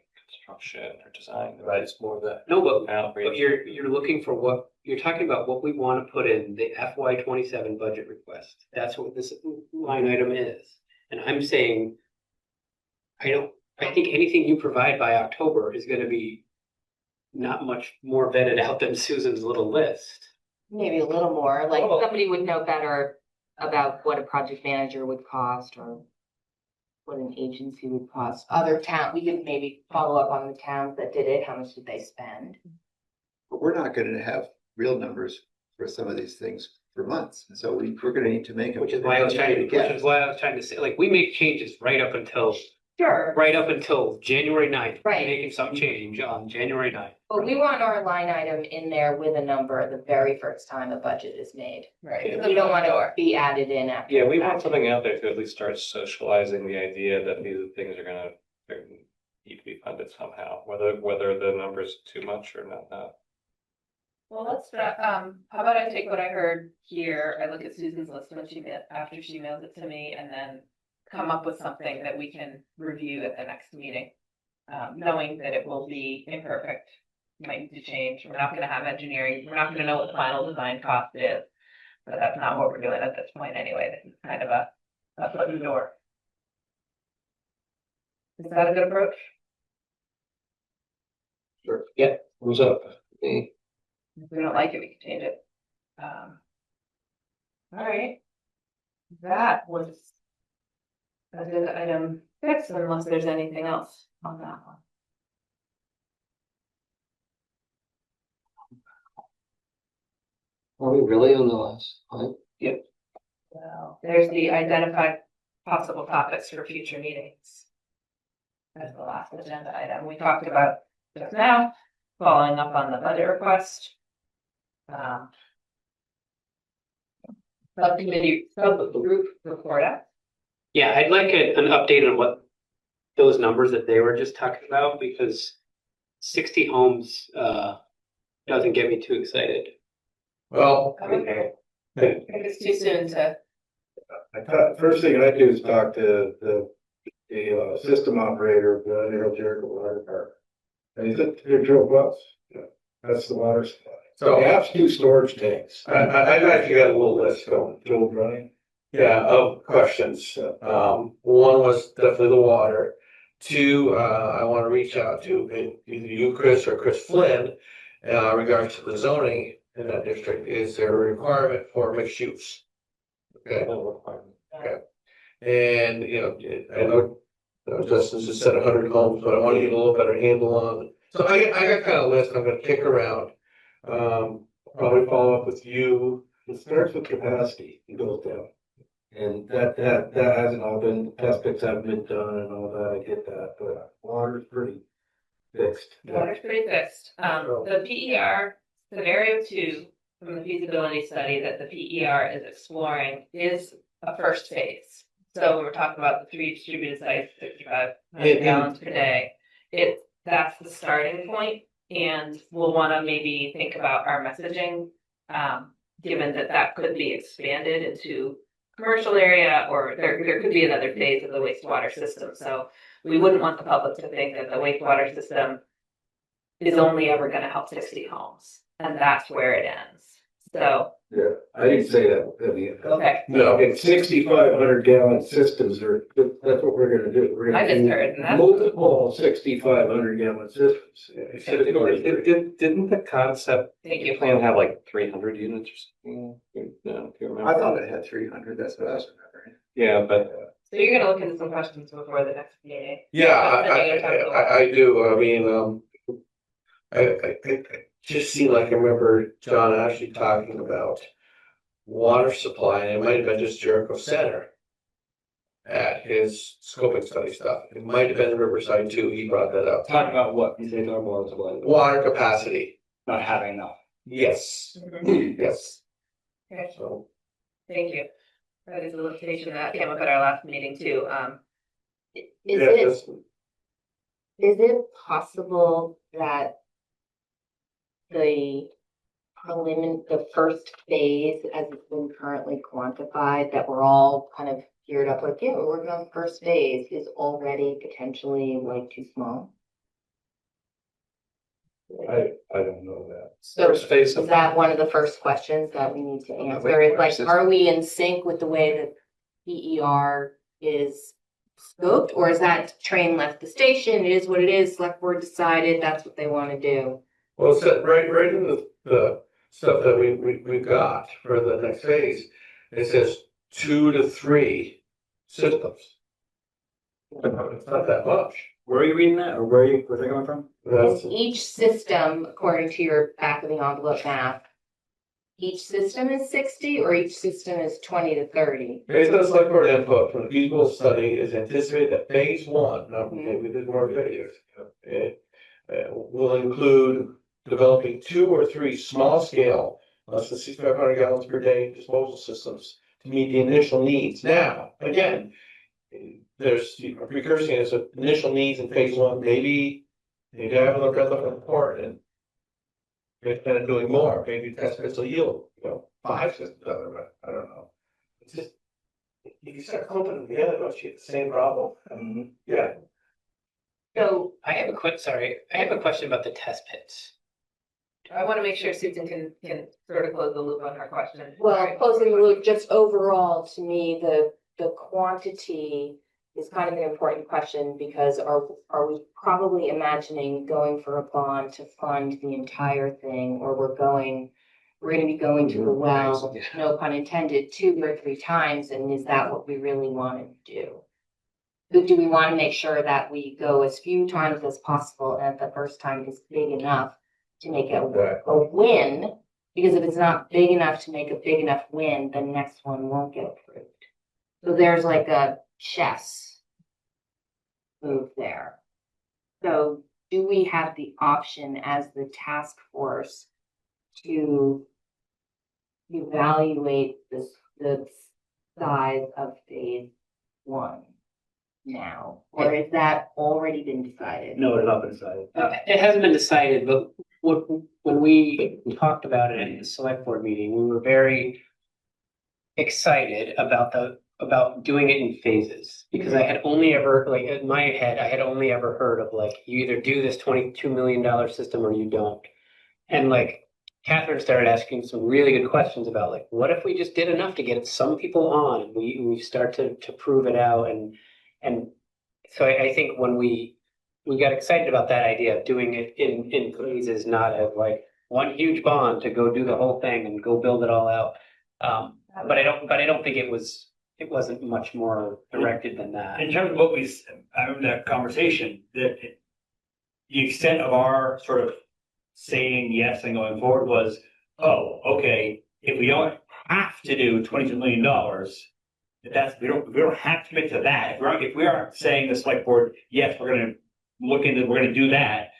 construction or design, right? It's more the No, but outreach. you're looking for what you're talking about, what we want to put in the FY27 budget request. That's what this line item is. And I'm saying, I think anything you provide by October is going to be not much more vetted out than Susan's little list. Maybe a little more, like Oh. somebody would know better about what a project manager would cost or what an agency would cost. Other town, we could maybe follow up on the towns that did it, how much did they spend? But we're not gonna have real numbers for some of these things for months, so we're gonna need to make them. Which is why I was trying to say, like, we make changes right up until January 9th. We're Right. Making some change on January 9th. But we want our line item in there with a number the very first time a budget is made. Right. We don't want to be added in after. Yeah, we the want fact. something out there to at least start socializing the idea that these things are gonna need to be funded somehow, whether the number's too much or not. Well, let's, how about I take what I heard here, I look at Susan's list when after she mails it to me, and then come up with something that we can review at the next meeting. Knowing that it will be imperfect, might need to change, we're not gonna have engineering, we're not gonna know what the final design cost is. But that's not what we're doing at this point anyway, this is kind of a foot in the door. Is that a good approach? Who's up? Me. If we don't like it, we can change it. All right. That was agenda item 6, unless there's anything else on that one. Are we really on the last line? Well, there's the identified possible topics for future meetings. That's the last agenda item we talked about just now, following up on the budget request. Subcommittee, subgroup report out. Yeah, I'd like an update on what those numbers that they were just talking about, because 60 homes doesn't get me too excited. Well, Okay. I think it's too soon to, I thought, first thing I do is talk to the system operator of the Jericho Water Department. And he said, they're drilled wells. Yeah, that's the water supply. So- They have 2 storage tanks. I've actually got a little list going. Drilled running. Yeah, of questions. One was definitely the water. 2, I want to reach out to either you, Chris, or Chris Flynn, regards to the zoning in that district. Is there a requirement for mixed use? Okay, and I know Justin just said 100 homes, but I want to get a little better handle on. So I got kind of a list I'm going to kick around. Probably follow up with you It starts with capacity, it goes down. And that hasn't all been, test pits haven't been done and all that, I get that, but water's pretty fixed. Water's pretty fixed. The PER scenario 2 from the feasibility study that the PER is exploring is a first phase. So we're talking about the 3 distributed sites, 65 gallons per day. That's the starting point, and we'll want to maybe think about our messaging, given that could be expanded into commercial area, or there could be another phase of the wastewater system. So we wouldn't want the public to think that the wastewater system is only ever going to help 60 homes, and that's where it ends. So, Yeah, I didn't say that, I mean. okay, No, It's 6,500 gallon systems that's what we're gonna do. We're I gonna just do heard that. multiple 6,500 gallon systems. Didn't the concept Thank you. plan have like 300 units or something? No, do you remember? I thought it had 300, that's what I was remembering. Yeah, but So you're going to look into some questions before the next meeting. yeah, I do. I mean, I just seemed like I remember John actually talking about water supply, and it might have been just Jericho Center at his scoping study stuff. It might have been Riverside too. He brought that up. Talk about what you say normal is what, Water capacity. not having enough. Yes. Mhm. Yes. Okay, So thank you. That is a limitation that came up at our last meeting too. Is yeah, it, just- is it possible that the the first phase, as it's been currently quantified, that we're all kind of geared up, like, yeah, we're working on the first phase, is already potentially like too small? I don't know that. So first phase is of that one of the first questions that we need to answer? wastewater Is like, system. are we in sync with the way that PER is scoped? Or is that train left the station, it is what it is, select board decided, that's what they want to do? well, so right in the stuff that we've got for the next phase, it says 2 to 3 systems. It's not that much. Where are you reading that, or where's that coming from? That's, And each system, according to your back of the envelope math, each system is 60 or each system is 20 to 30? based on the select board input from the feasibility study, is anticipated that phase 1, now maybe we did more videos, will include developing 2 or 3 small scale, less than 6,500 gallons per day disposal systems to meet the initial needs. Now, again, there's precursing as initial needs in phase 1, maybe have a look at the report and kind of doing more, maybe test pits will yield, 5 systems out of it, I don't know. It's just, you start clumping them together, don't you, the same problem? Yeah. So I have a question about the test pits. I want to make sure Susan can sort of close the loop on her question. well, closing the loop, just overall, to me, the quantity is kind of an important question, because are we probably imagining going for a bond to fund the entire thing, or we're gonna be going to the well, no pun intended, 2 or 3 times, and is that what we really want to do? Do we want to make sure that we go as few times as possible, and the first time is big enough to make a win? Because if it's not big enough to make a big enough win, the next one won't get approved. So there's like a chess move there. So do we have the option as the task force to evaluate the size of phase 1 now? Or has that already been decided? No, it's not been decided. It hasn't been decided, but when we talked about it in the select board meeting, we were very excited about doing it in phases, because I had only ever, like, in my head, I had only ever heard of, like, you either do this $22 million system or you don't. And like Catherine started asking some really good questions about, like, what if we just did enough to get some people on, and we start to prove it out, and so I think when we got excited about that idea of doing it in phases, not as like one huge bond to go do the whole thing and go build it all out. But I don't think it wasn't much more directed than that. In terms of what I remember that conversation, that the extent of our sort of saying yes and going forward was, oh, okay, if we don't have to do $22 million, we don't have to commit to that. If we aren't saying the select board, yes, we're gonna do that.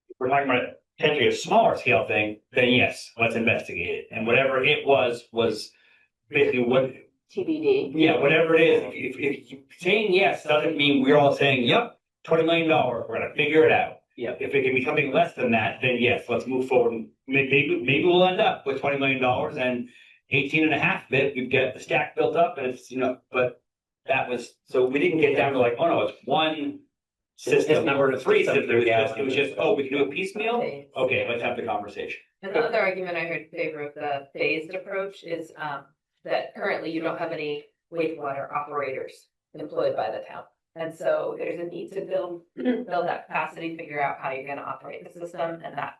If we're talking about potentially a smaller scale thing, then yes, let's investigate it. And whatever it was basically what, TBD. yeah, whatever it is. If saying yes doesn't mean we're all saying, yep, $20 million, we're gonna figure it out. Yeah. If it can be something less than that, then yes, let's move forward. And maybe we'll end up with $20 million and 18 and a half of it, we've got the stack built up and it's, but that was, so we didn't get down to like, oh no, it's one system or three systems. It was just, oh, we can do a piecemeal? Okay, let's have the conversation. Another argument I heard in favor of the phased approach is that currently you don't have any wastewater operators employed by the town. And so there's a need to build that capacity, figure out how you're gonna operate the system, and that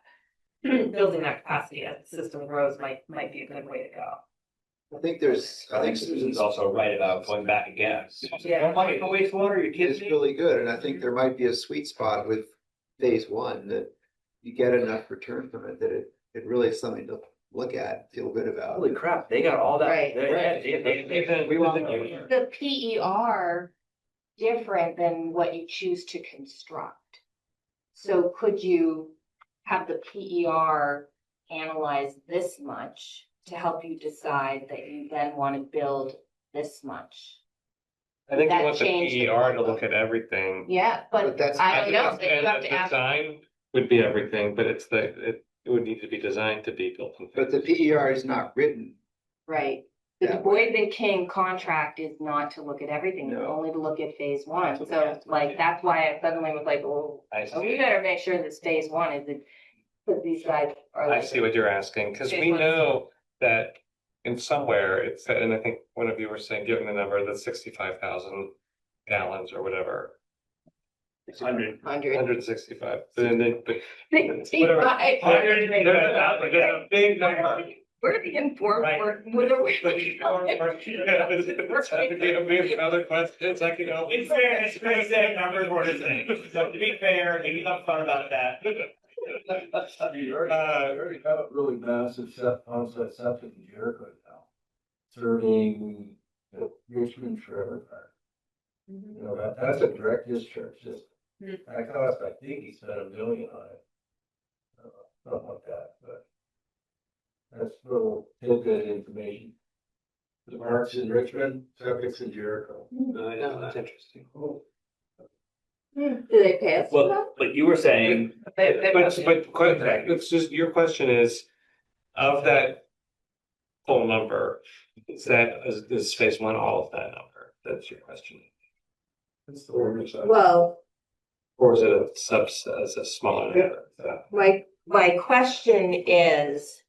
building that capacity as the system grows might be a good way to go. I think Susan's Susan's also right about going back again. Yeah. Money for wastewater, you kidding is me? really good, and I think there might be a sweet spot with phase one that you get enough return from it that it really is something to look at, feel good about. Holy crap, they got all that. Right. The PER different than what you choose to construct. So could you have the PER analyze this much to help you decide that you then want to build this much? I think you That want the changed the PER to formula. look at everything. Yeah, but that's- I don't know, but you And have the to ask. design would be everything, but it would need to be designed to be built. But the PER is not written. Right. The Du Yeah. Bois and King contract is not to look at everything, it's No. only to look at phase one. So like, that's why I suddenly was like, well, I we see, better make sure this phase one is it. Because these guys are I like. see what you're asking, because we Okay, know that in somewhere it said, and I think one of you were saying, giving the number, that 65,000 gallons or whatever. 100. 165, but whatever. There's a big number. We're the informed, Right. we're the. Other questions, I can help. It's fair, it's pretty sad numbers we're just saying. So to be fair, maybe not fun about that. You already have a really massive on-site septic in Jericho now. Serving Richmond forever. You know, that's a direct discharge system. That cost, I think he spent $1 million on it. Something like that, but. That's little tidbit information. The marks in Richmond, septic's in Jericho. I know, that's interesting. Do they pay us for that? Well, but you were saying, It's just, your question is, of that full number, is phase one all of that number? That's your question. That's the word. Well, Or is it a subset, a smaller number? my question is,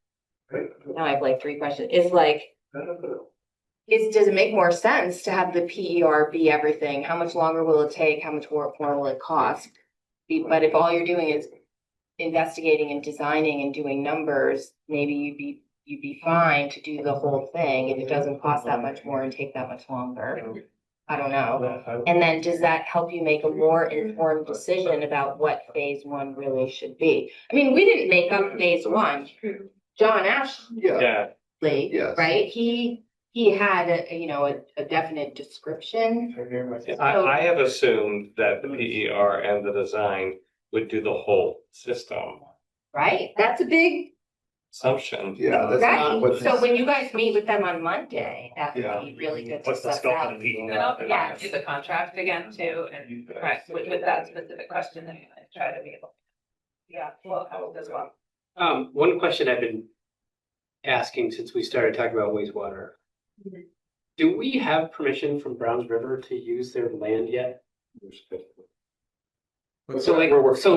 now I have like 3 questions, is like, does it make more sense to have the PER be everything? How much longer will it take? How much more will it cost? But if all you're doing is investigating and designing and doing numbers, maybe you'd be fine to do the whole thing if it doesn't cost that much more and take that much longer. I don't know. And then does that help you make a more informed decision about what phase one really should be? I mean, we didn't make up phase one. John Ashley, Yeah, yes. right? He had a definite description. I have assumed that the PER and the design would do the whole system. Right? That's a big, Assumption. Yeah, that's not right? what. So when you guys meet with them on Monday, that Yeah. would be really good to what's the suss scope out. of the PER? And I'll Yeah. do the contract again too, and right, with that specific question, and I try to be able. Yeah, well, I will as well. One question I've been asking since we started talking about wastewater. Do we have permission from Browns River to use their land yet? So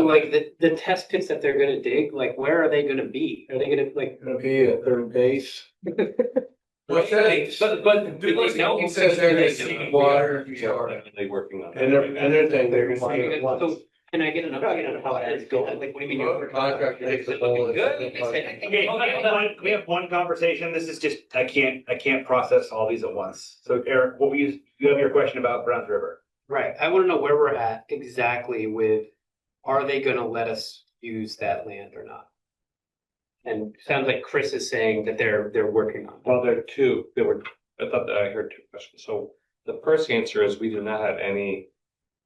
like the test pits that they're gonna dig, like where are they gonna be? Are they gonna like? Gonna be at third base. What's that? But do they know? It says they're gonna see water. They're working on And they're saying they're gonna see it once. So can I get an update on how that is going? Like, what do you mean? The contract makes it Looking all- good? Okay, we have one conversation. This is just, I can't process all these at once. So Eric, you have your question about Browns River. Right, I wanna know where we're at exactly with, are they gonna let us use that land or not? And it sounds like Chris is saying that they're working on it. Well, there are two, I thought that I heard two questions. So the first answer is we do not have any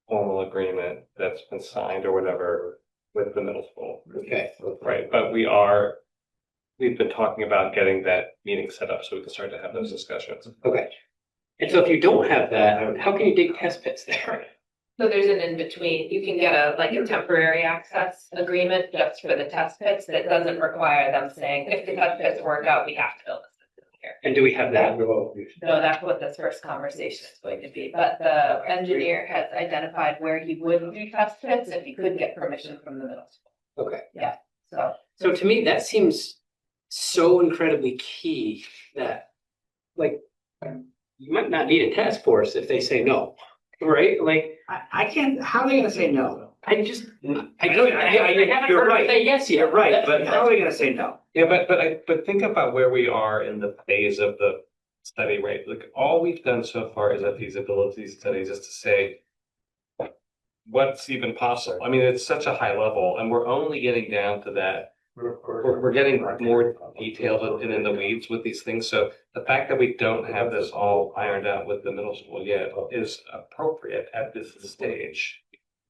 formal agreement that's been signed or whatever with the middle school. Okay. Right, but we've been talking about getting that meeting set up so we can start to have those discussions. Okay. And so if you don't have that, how can you dig test pits there? So there's an in-between, you can get a temporary access agreement just for the test pits that doesn't require them saying, if the test pits work out, we have to build a system here. And do we have that? No, that's what this first conversation is going to be, but the engineer has identified where he would do test pits if he could get permission from the middle school. Okay. So, So to me, that seems so incredibly key that, like, you might not need a task force if they say no, right? Like, I can't, how are they gonna say no? I don't, I haven't You're heard them right. say yes yet. You're right, but how are they gonna say no? Yeah, but think about where we are in the phase of the study, right? Like all we've done so far is a feasibility study just to say what's even possible. I mean, it's such a high level and we're only getting down to that. We're getting more detailed and in the weeds with these things. So the fact that we don't have this all ironed out with the middle school yet is appropriate at this stage.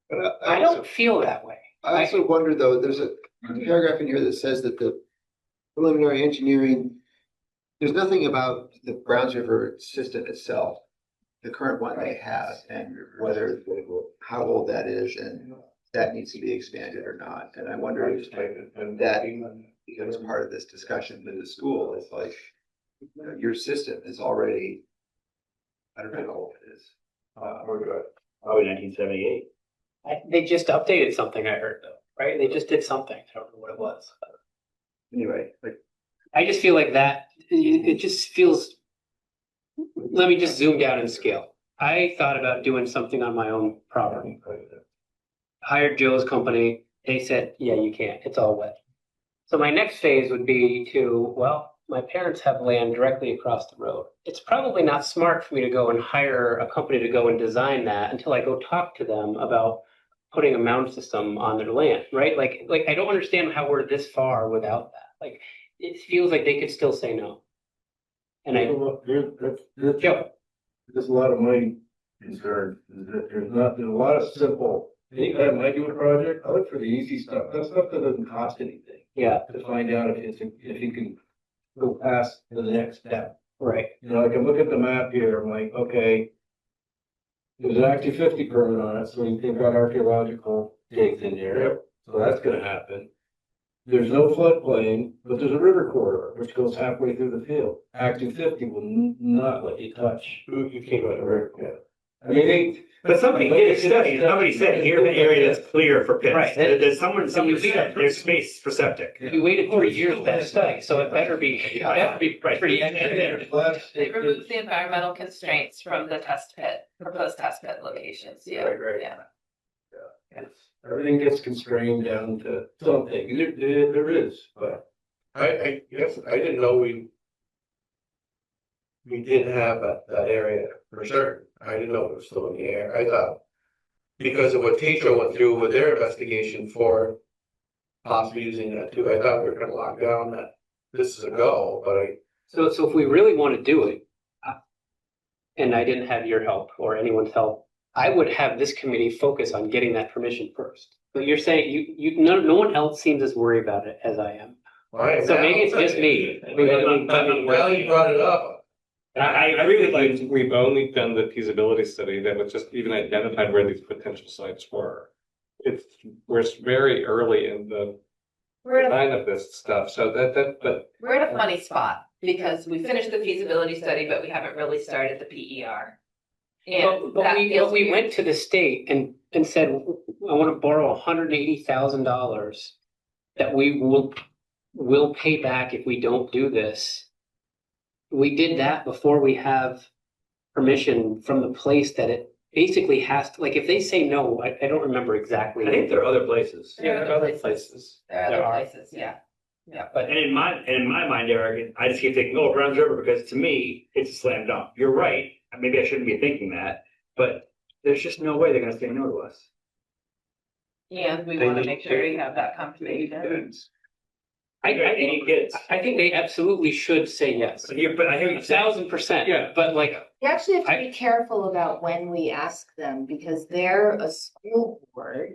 But I don't feel that way. I also wonder though, there's a paragraph in here that says that the preliminary engineering, there's nothing about the Browns River system itself, the current one they have, and whether, how old that is and that needs to be expanded or not. And I wonder if that becomes part of this discussion with the school. It's like, you know, your system is already, I don't know how old it is. Probably 1978. They just updated something I heard though, right? They just did something. I don't know what it was. Anyway, like, I just feel like that, it just feels, let me just zoom down and scale. I thought about doing something on my own property. Hired Joe's company. They said, yeah, you can't. It's all wet. So my next phase would be to, well, my parents have land directly across the road. It's probably not smart for me to go and hire a company to go and design that until I go talk to them about putting a mound system on their land, right? Like I don't understand how we're this far without that. Like, it feels like they could still say no. And There's a lot of my concern, is that there's a lot of simple, anytime I do a project, I look for the easy stuff, that stuff that doesn't cost anything. yeah, To find out if you can go past the next step. right. You know, I can look at the map here, I'm like, okay. There's an Act 250 permit on it, so you think about archaeological digs in there, so that's gonna happen. There's no floodplain, but there's a river corridor, which goes halfway through the field. Act 250 will not let you touch. You can't go to the river. Yeah. I mean, But somebody did a study, and somebody said, here's an area that's clear for pits. Right. There's somebody said, there's space for septic. We waited 3 years for that study, so it better be pretty accurate. it removes the environmental constraints from the test pit, proposed test pit locations, yeah, Right. yeah. Everything gets constrained down to something, and there is, but. I guess I didn't know we didn't have that area for certain. I didn't know it was still in the air. I thought because of what Tetro went through with their investigation for possibly using that too, I thought we were gonna lock down that this is a go, but So if we really want to do it, and I didn't have your help or anyone's help, I would have this committee focus on getting that permission first. But you're saying no one else seems as worried about it as I am. So maybe it's just me. Well, you brought it up. I agree with you. We've only done the feasibility study that was just even identified where these potential sites were. We're very early in the We're at a design of this stuff, so but We're at a funny spot because we finished the feasibility study, but we haven't really started the PER. And But that we feels we weird. went to the state and said, I want to borrow $180,000 that we will pay back if we don't do this. We did that before we have permission from the place that it basically has to, like, if they say no, I don't remember exactly. I think there are other places. There are other places. There are There other are. places, yeah. But And in my mind, Eric, I just keep thinking, oh, Browns River, because to me, it's a slam dunk. You're right. Maybe I shouldn't be thinking that, but there's just no way they're gonna say no to us. And we They want to need make sure we have that confirmation. Any kids. I think they absolutely should say yes. But I hear you saying. 1,000%. Yeah. But like, We actually have to I- be careful about when we ask them because they're a school board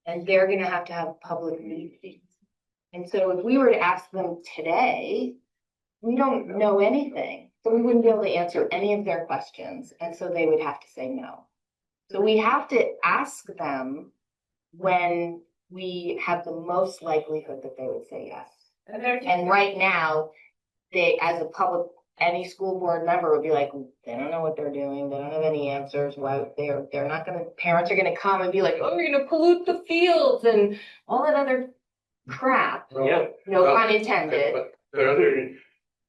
and they're gonna have to have public meetings. And so if we were to ask them today, we don't know anything. So we wouldn't be able to answer any of their questions. And so they would have to say no. So we have to ask them when we have the most likelihood that they would say yes. And right now, they, as a public, any school board member would be like, they don't know what they're doing, they don't have any answers, why they're not gonna, parents are gonna come and be like, oh, you're gonna pollute the fields and all that other crap, yeah, no Well, pun intended. But there are other,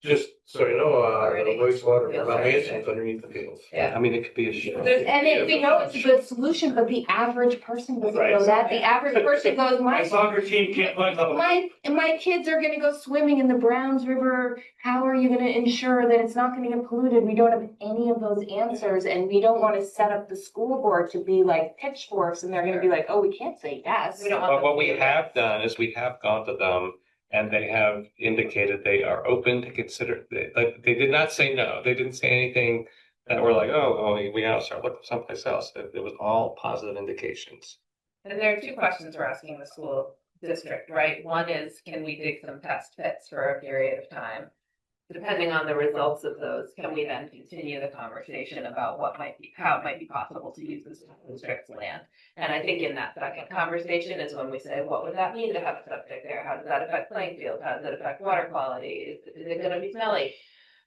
just so you know, Already. wastewater Feels mansions underneath the fields. Yeah. I mean, it could be a show. And we know it's a good solution, but the average person doesn't Right. know that, the average person goes, My my soccer team can't play level. my kids are gonna go swimming in the Browns River. How are you gonna ensure that it's not gonna get polluted? We don't have any of those answers, and we don't wanna set up the school board to be like pitchforks, and they're gonna be like, oh, we can't say yes. We don't want But them what to we do have that. done is we have gone to them and they have indicated they are open to consider, like, they did not say no. They didn't say anything that were like, oh, well, we gotta start looking someplace else. It was all positive indications. And there are two questions we're asking the school district, right? One is, can we dig some test pits for a period of time? Depending on the results of those, can we then continue the conversation about how it might be possible to use this district's land? And I think in that second conversation is when we say, what would that mean to have a septic there? How does that affect playing field? How does it affect water quality? Is it gonna be smelly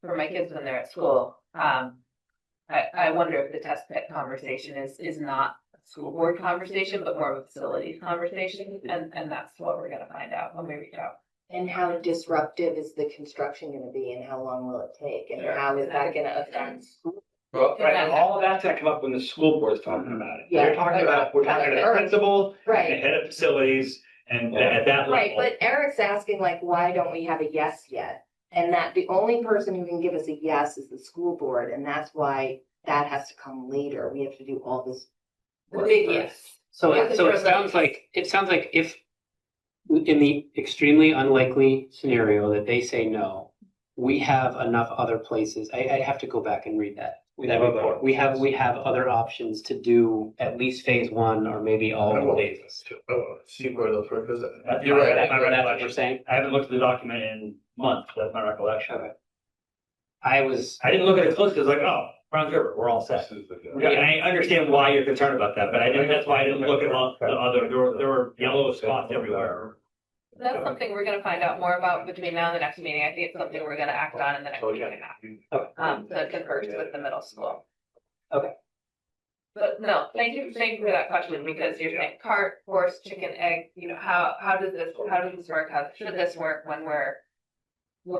for my kids when they're at school? I wonder if the test pit conversation is not a school board conversation, but more of a facilities conversation, and that's what we're gonna find out when we reach out. And how disruptive is the construction gonna be and how long will it take and Sure. how is that gonna affect? Well, Right, and all of that's gonna come up when the school board is talking about it. Yeah. We're talking to the principal, and the Right, head of facilities, and at that right, level. but Eric's asking like, why don't we have a yes yet? And that the only person who can give us a yes is the school board, and that's why that has to come later. We have to do all this. The big yes. so Yeah, it sounds like, if in the extremely unlikely scenario that they say no, we have enough other places. I'd have to go back and read that. That report. We have other options to do at least phase one or maybe all the phases. See where those were, because That's you're my- right. that's my That's what we're recollection. saying. I haven't looked at the document in months, but that's my recollection. Okay. I didn't look at it closely, I was like, oh, Browns River, we're all set. Yeah, and I understand why you're concerned about that, but that's why I didn't look at all the other, there were yellow spots everywhere. That's something we're gonna find out more about between now and the next meeting. I think it's something we're gonna act on in the next meeting and a half. To converse with the middle school. Okay. But no, thank you for that question, because you're saying cart, horse, chicken, egg, how does this work? How should this work when we're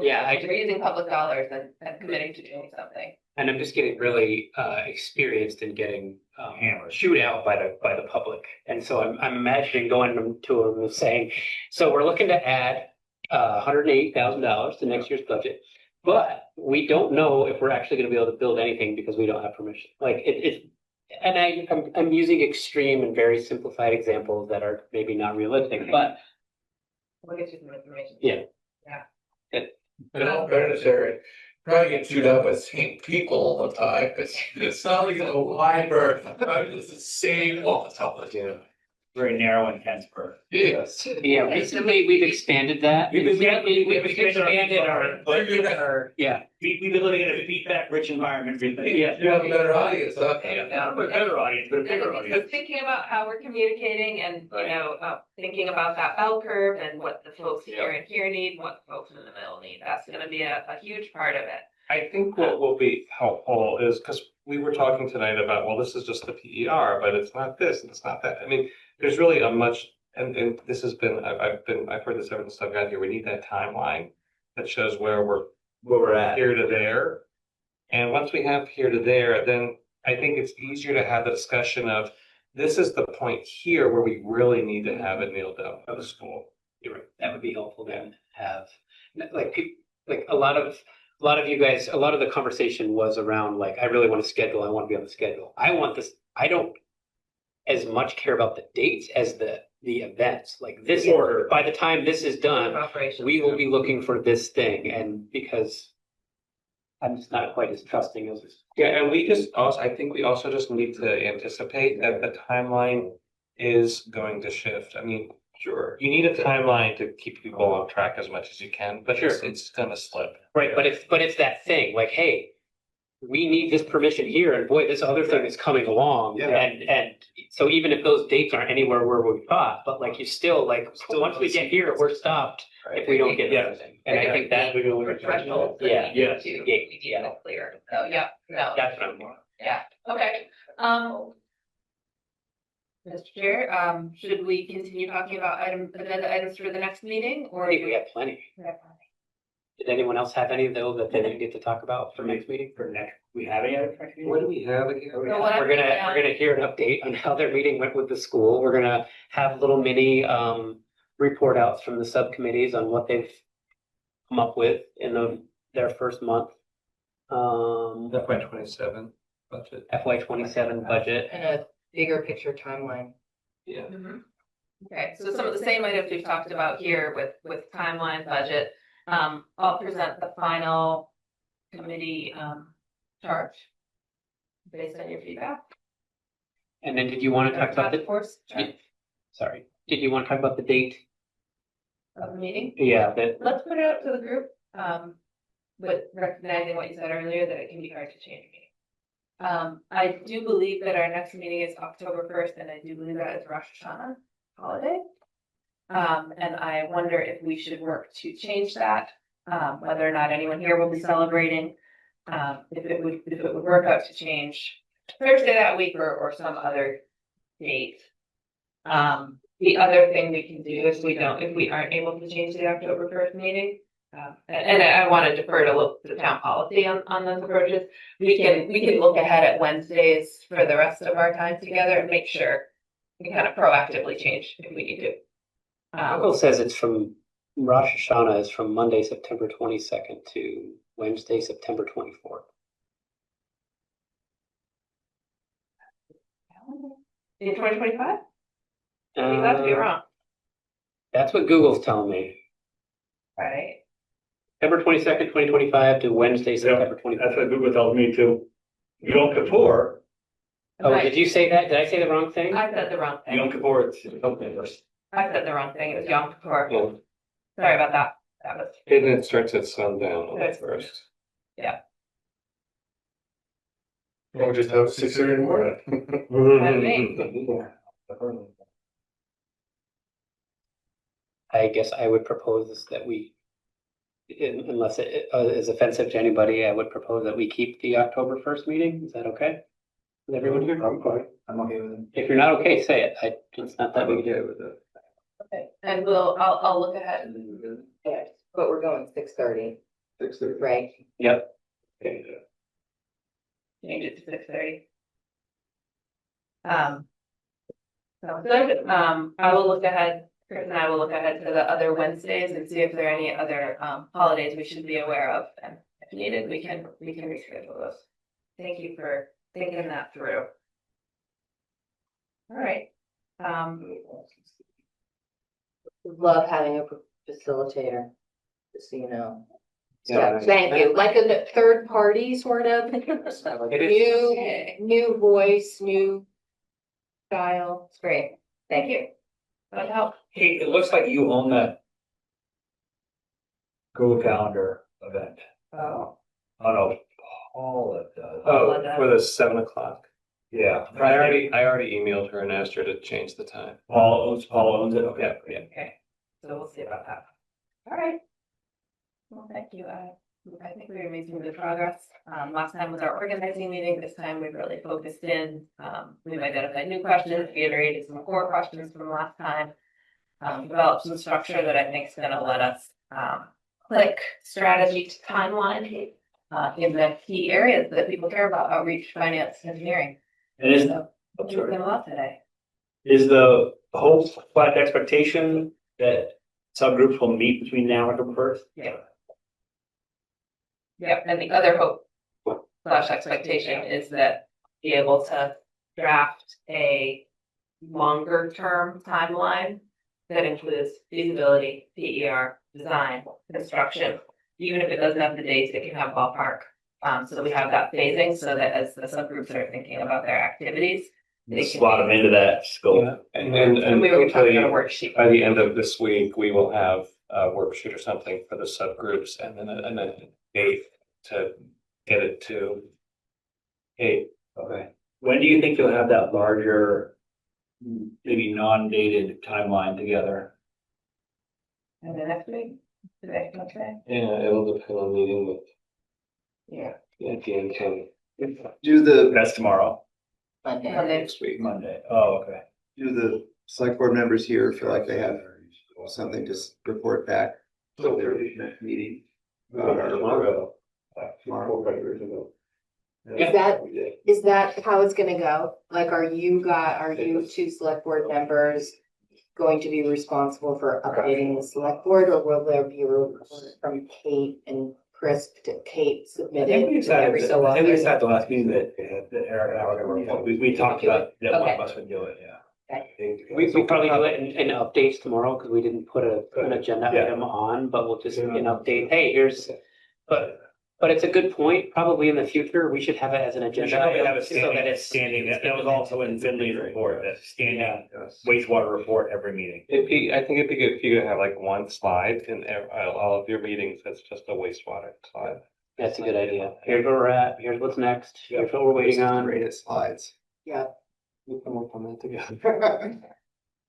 Yeah, we're using public dollars and committing to doing something? And I'm just getting really experienced in getting Hammered. chewed out by the public. And so I'm imagining going to them and saying, so we're looking to add $180,000 to next year's budget, but we don't know if we're actually going to be able to build anything because we don't have permission. Like and I'm using extreme and very simplified examples that are maybe not realistic, but We'll get you some information. yeah. In all fairness, Eric, probably get chewed out by the same people all the time. It's not like a wide berth. It's the same all the time. Yeah. Very narrow and intense bird. Yes. Yeah, recently we've expanded that. We've We've expanded our- yeah. We've been living in a feedback-rich environment recently. Yeah. You have a better audience, huh? A better audience, but a bigger So audience. thinking about how we're communicating and, thinking about that bell curve and what the folks here and here need, what the folks in the middle need, that's gonna be a huge part of it. I think what will be helpful is, because we were talking tonight about, well, this is just the PER, but it's not this and it's not that. I mean, there's really a much, and this has been, I've heard this ever since I've got here, we need that timeline that shows where we're at. here to there. And once we have here to there, then I think it's easier to have the discussion of, this is the point here where we really need to have it nailed down for the school. You're right. That would be helpful then to have, like a lot of you guys, a lot of the conversation was around like, I really want to schedule, I want to be on the schedule. I want this, I don't as much care about the dates as the the events, like this, Order. by the time this is done, Operations. we will be looking for this thing, and because I'm just not quite as trusting as. Yeah, and we just also, I think we also just need to anticipate that the timeline is going to shift. I mean, Sure. you need a timeline to keep people on track as much as you can, but it's gonna slip. Right, but it's that thing, like, hey, we need this permission here, and boy, this other thing is coming along, Yeah. and so even if those dates aren't anywhere where we thought, but like you still, like, once we get here, we're stopped if we don't get everything. And I think that, For thresholds. that Yeah. we need Yes. to- We need to make clear. So, yeah, no, that's what I'm. yeah, okay. Mr. Chair, should we continue talking about agenda items for the next meeting, or? I think we have plenty. Did anyone else have any of those that they didn't get to talk about for next meeting? For next, we have any other? What do we have again? So what We're gonna hear an update on how their meeting went with the school. We're gonna have little mini report outs from the subcommittees on what they've come up with in their first month. FY27 budget. FY27 budget. And a bigger picture timeline. Yeah. Mhm. Okay, so some of the same items we've talked about here with timeline, budget. I'll present the final committee charge based on your feedback. And then did you want to talk about Task the, force chart sorry, did you want to talk about the date? of the meeting. Yeah, that, Let's put it out to the group, with recognizing what you said earlier, that it can be hard to change a meeting. I do believe that our next meeting is October 1st, and I do believe that is Rosh Hashanah holiday. And I wonder if we should work to change that, whether or not anyone here will be celebrating. If it would work out to change Thursday that week or some other date. The other thing we can do if we aren't able to change the October 1st meeting, and I want to defer to the town policy on those approaches. We can look ahead at Wednesdays for the rest of our time together and make sure we kind of proactively change if we need to. Google says it's from, Rosh Hashanah is from Monday, September 22nd to Wednesday, September 24th. In 2025? You have to be wrong, That's what Google's telling me. right? September 22nd, 2025 to Wednesday, September That's 24th. what Google tells me too. Yom Kippur, Oh, Right. did you say that? Did I say the wrong thing? I said the wrong Yom thing. Kippur, it's okay. I said the wrong thing. It was Yom Kippur. Yeah. Sorry about that. That was, And it starts at sundown on the Yes. first. Or just have 6:30 in the morning. I guess I would propose that we, unless it is offensive to anybody, I would propose that we keep the October 1st meeting. Is that okay? With everyone here? I'm fine. I'm okay with it. If you're not okay, say it. It's not that big a deal. with it. okay. And I'll look ahead. Yes, but we're going 6:30, 6:30. right? Yep. Change it to 6:30. So good. I will look ahead, Chris and I will look ahead to the other Wednesdays and see if there are any other holidays we should be aware of. And if needed, we can reschedule those. Thank you for thinking that through. All right. Love having a facilitator, just so you know. Yeah. So, thank you, like a third party sort of. It is. New voice, new style, it's great. Thank you. That helped. Hey, it looks like you own that Google Calendar event. Oh. Oh, no, Paula does. Oh, for the 7 o'clock. Yeah. I already emailed her and asked her to change the time. Paul owns it, okay. Yeah. Okay, so we'll see about that. All right. Well, thank you. I think we were making good progress. Last time was our organizing meeting. This time we've really focused in. We've identified new questions, reiterated some core questions from last time. Developed some structure that I think is going to let us click strategy to timeline in the key areas that people care about: outreach, finance, engineering. And is, So we're doing a lot today. is the hope, flat expectation that subgroups will meet between now and October 1st? Yeah. Yep, and the other hope / expectation is that be able to draft a longer term timeline that includes feasibility, PER, design, construction, even if it doesn't have the dates, it can have ballpark. So we have that phasing so that as the subgroups are thinking about their activities, they can. Slot them into that scope. Yeah, and We were talking hopefully about a worksheet. by the end of this week, we will have a worksheet or something for the subgroups and then a date to get it to. Hey, okay. When do you think you'll have that larger, maybe non-dated timeline together? And the next week, today, okay, Yeah, it'll depend on meeting with yeah. Dan County Do the, That's tomorrow, Monday. next week. Monday. Oh, okay. do the select board members here feel like they have something to report back to their next meeting? Tomorrow. Tomorrow. Is that how it's gonna go? Like, are you two select board members going to be responsible for updating the select board, or will there be a report from Kate and Chris to Kate I think we submitted decided, every so I think we often? decided the last meeting that Eric and I were gonna report. We talked about that one of Okay. us would do it, yeah. We probably do it in updates tomorrow because we didn't put an agenda Yeah. item on, but we'll just an update. Hey, here's, but it's a good point. Probably in the future, we should have it as an We agenda should probably have item a so that it's. standing, that was also in Finley's report, that standing wastewater report every meeting. I think it'd be good if you could have like one slide in all of your meetings. That's just a wastewater slide. That's a good idea. Here's where we're at. Here's what's next. Here's what we're waiting on. Great at slides. We can work on that together.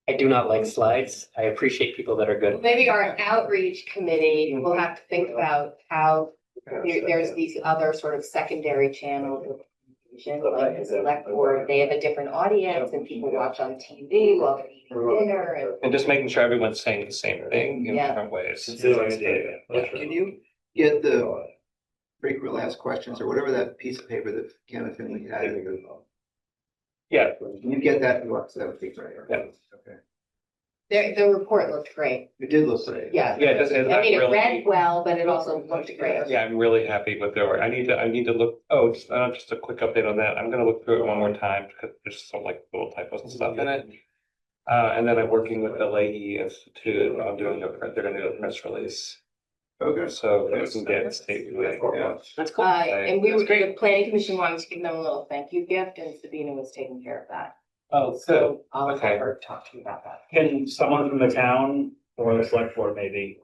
I do not like slides. I appreciate people that are good. Maybe our outreach committee will have to think about how there's these other sort of secondary channels of communication, like the select board, they have a different audience and people watch on TV while they're eating dinner And just making sure everyone's saying the same thing in Yeah. different ways. Can you get the frequently asked questions or whatever that piece of paper that Ken and Finley had? Yeah. Can you get that to us? That would be great. Yeah. Okay. The report looked great. It did look great. Yeah. Yeah, it's I not mean, it really. read well, but it also looked great. Yeah, I'm really happy with their work. I need to look, just a quick update on that. I'm gonna look through it one more time because there's some like little typos and stuff in it. And then I'm working with the Leahy Institute on they're gonna do a press release. Okay. So that we can get state. That's cool. And we were, the planning commission wanted to give them a little thank you gift and Sabina was taking care of that. Oh, So I'll have Okay. her talk to you about that. Can someone from the town or the select board maybe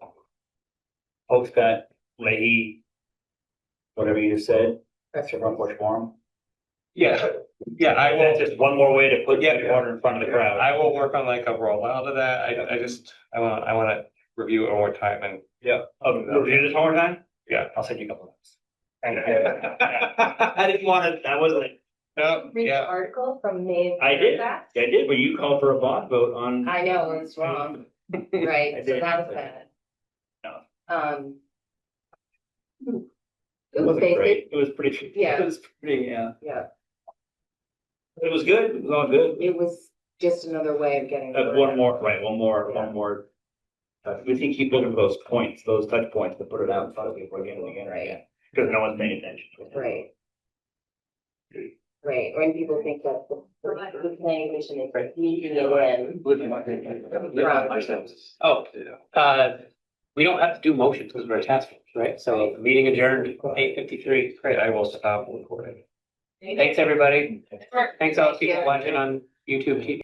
post that Leahy, whatever you just said, that's your front porch forum? Yeah, I That's will, just one more way to put Yeah. water in front of the crowd. I will work on like a rollout of that. I wanna review it one more time and. Yeah, review this one more time? Yeah. I'll send you a couple of notes. I didn't want to, I wasn't, Read the Yeah, article from May. I did, I did, but you called for a bond vote on. I know, it's wrong, right, I so did. that was bad. No. It It was wasn't basic, great, it was pretty. Yeah. It was pretty, yeah. yeah, It was good, it was all good. it was just another way of getting. the word One out. more, right, one more. We can keep looking for those points, those touch points to put it out in front of people again and again and again, because no one's paying attention. Right. Right, when people think that the planning commission is sneaking in. Oh, we don't have to do motions because we're a task force, right? So meeting adjourned 8:53. great, I will stop recording. Thanks, everybody. Thanks all the people Thank you. watching on YouTube TV.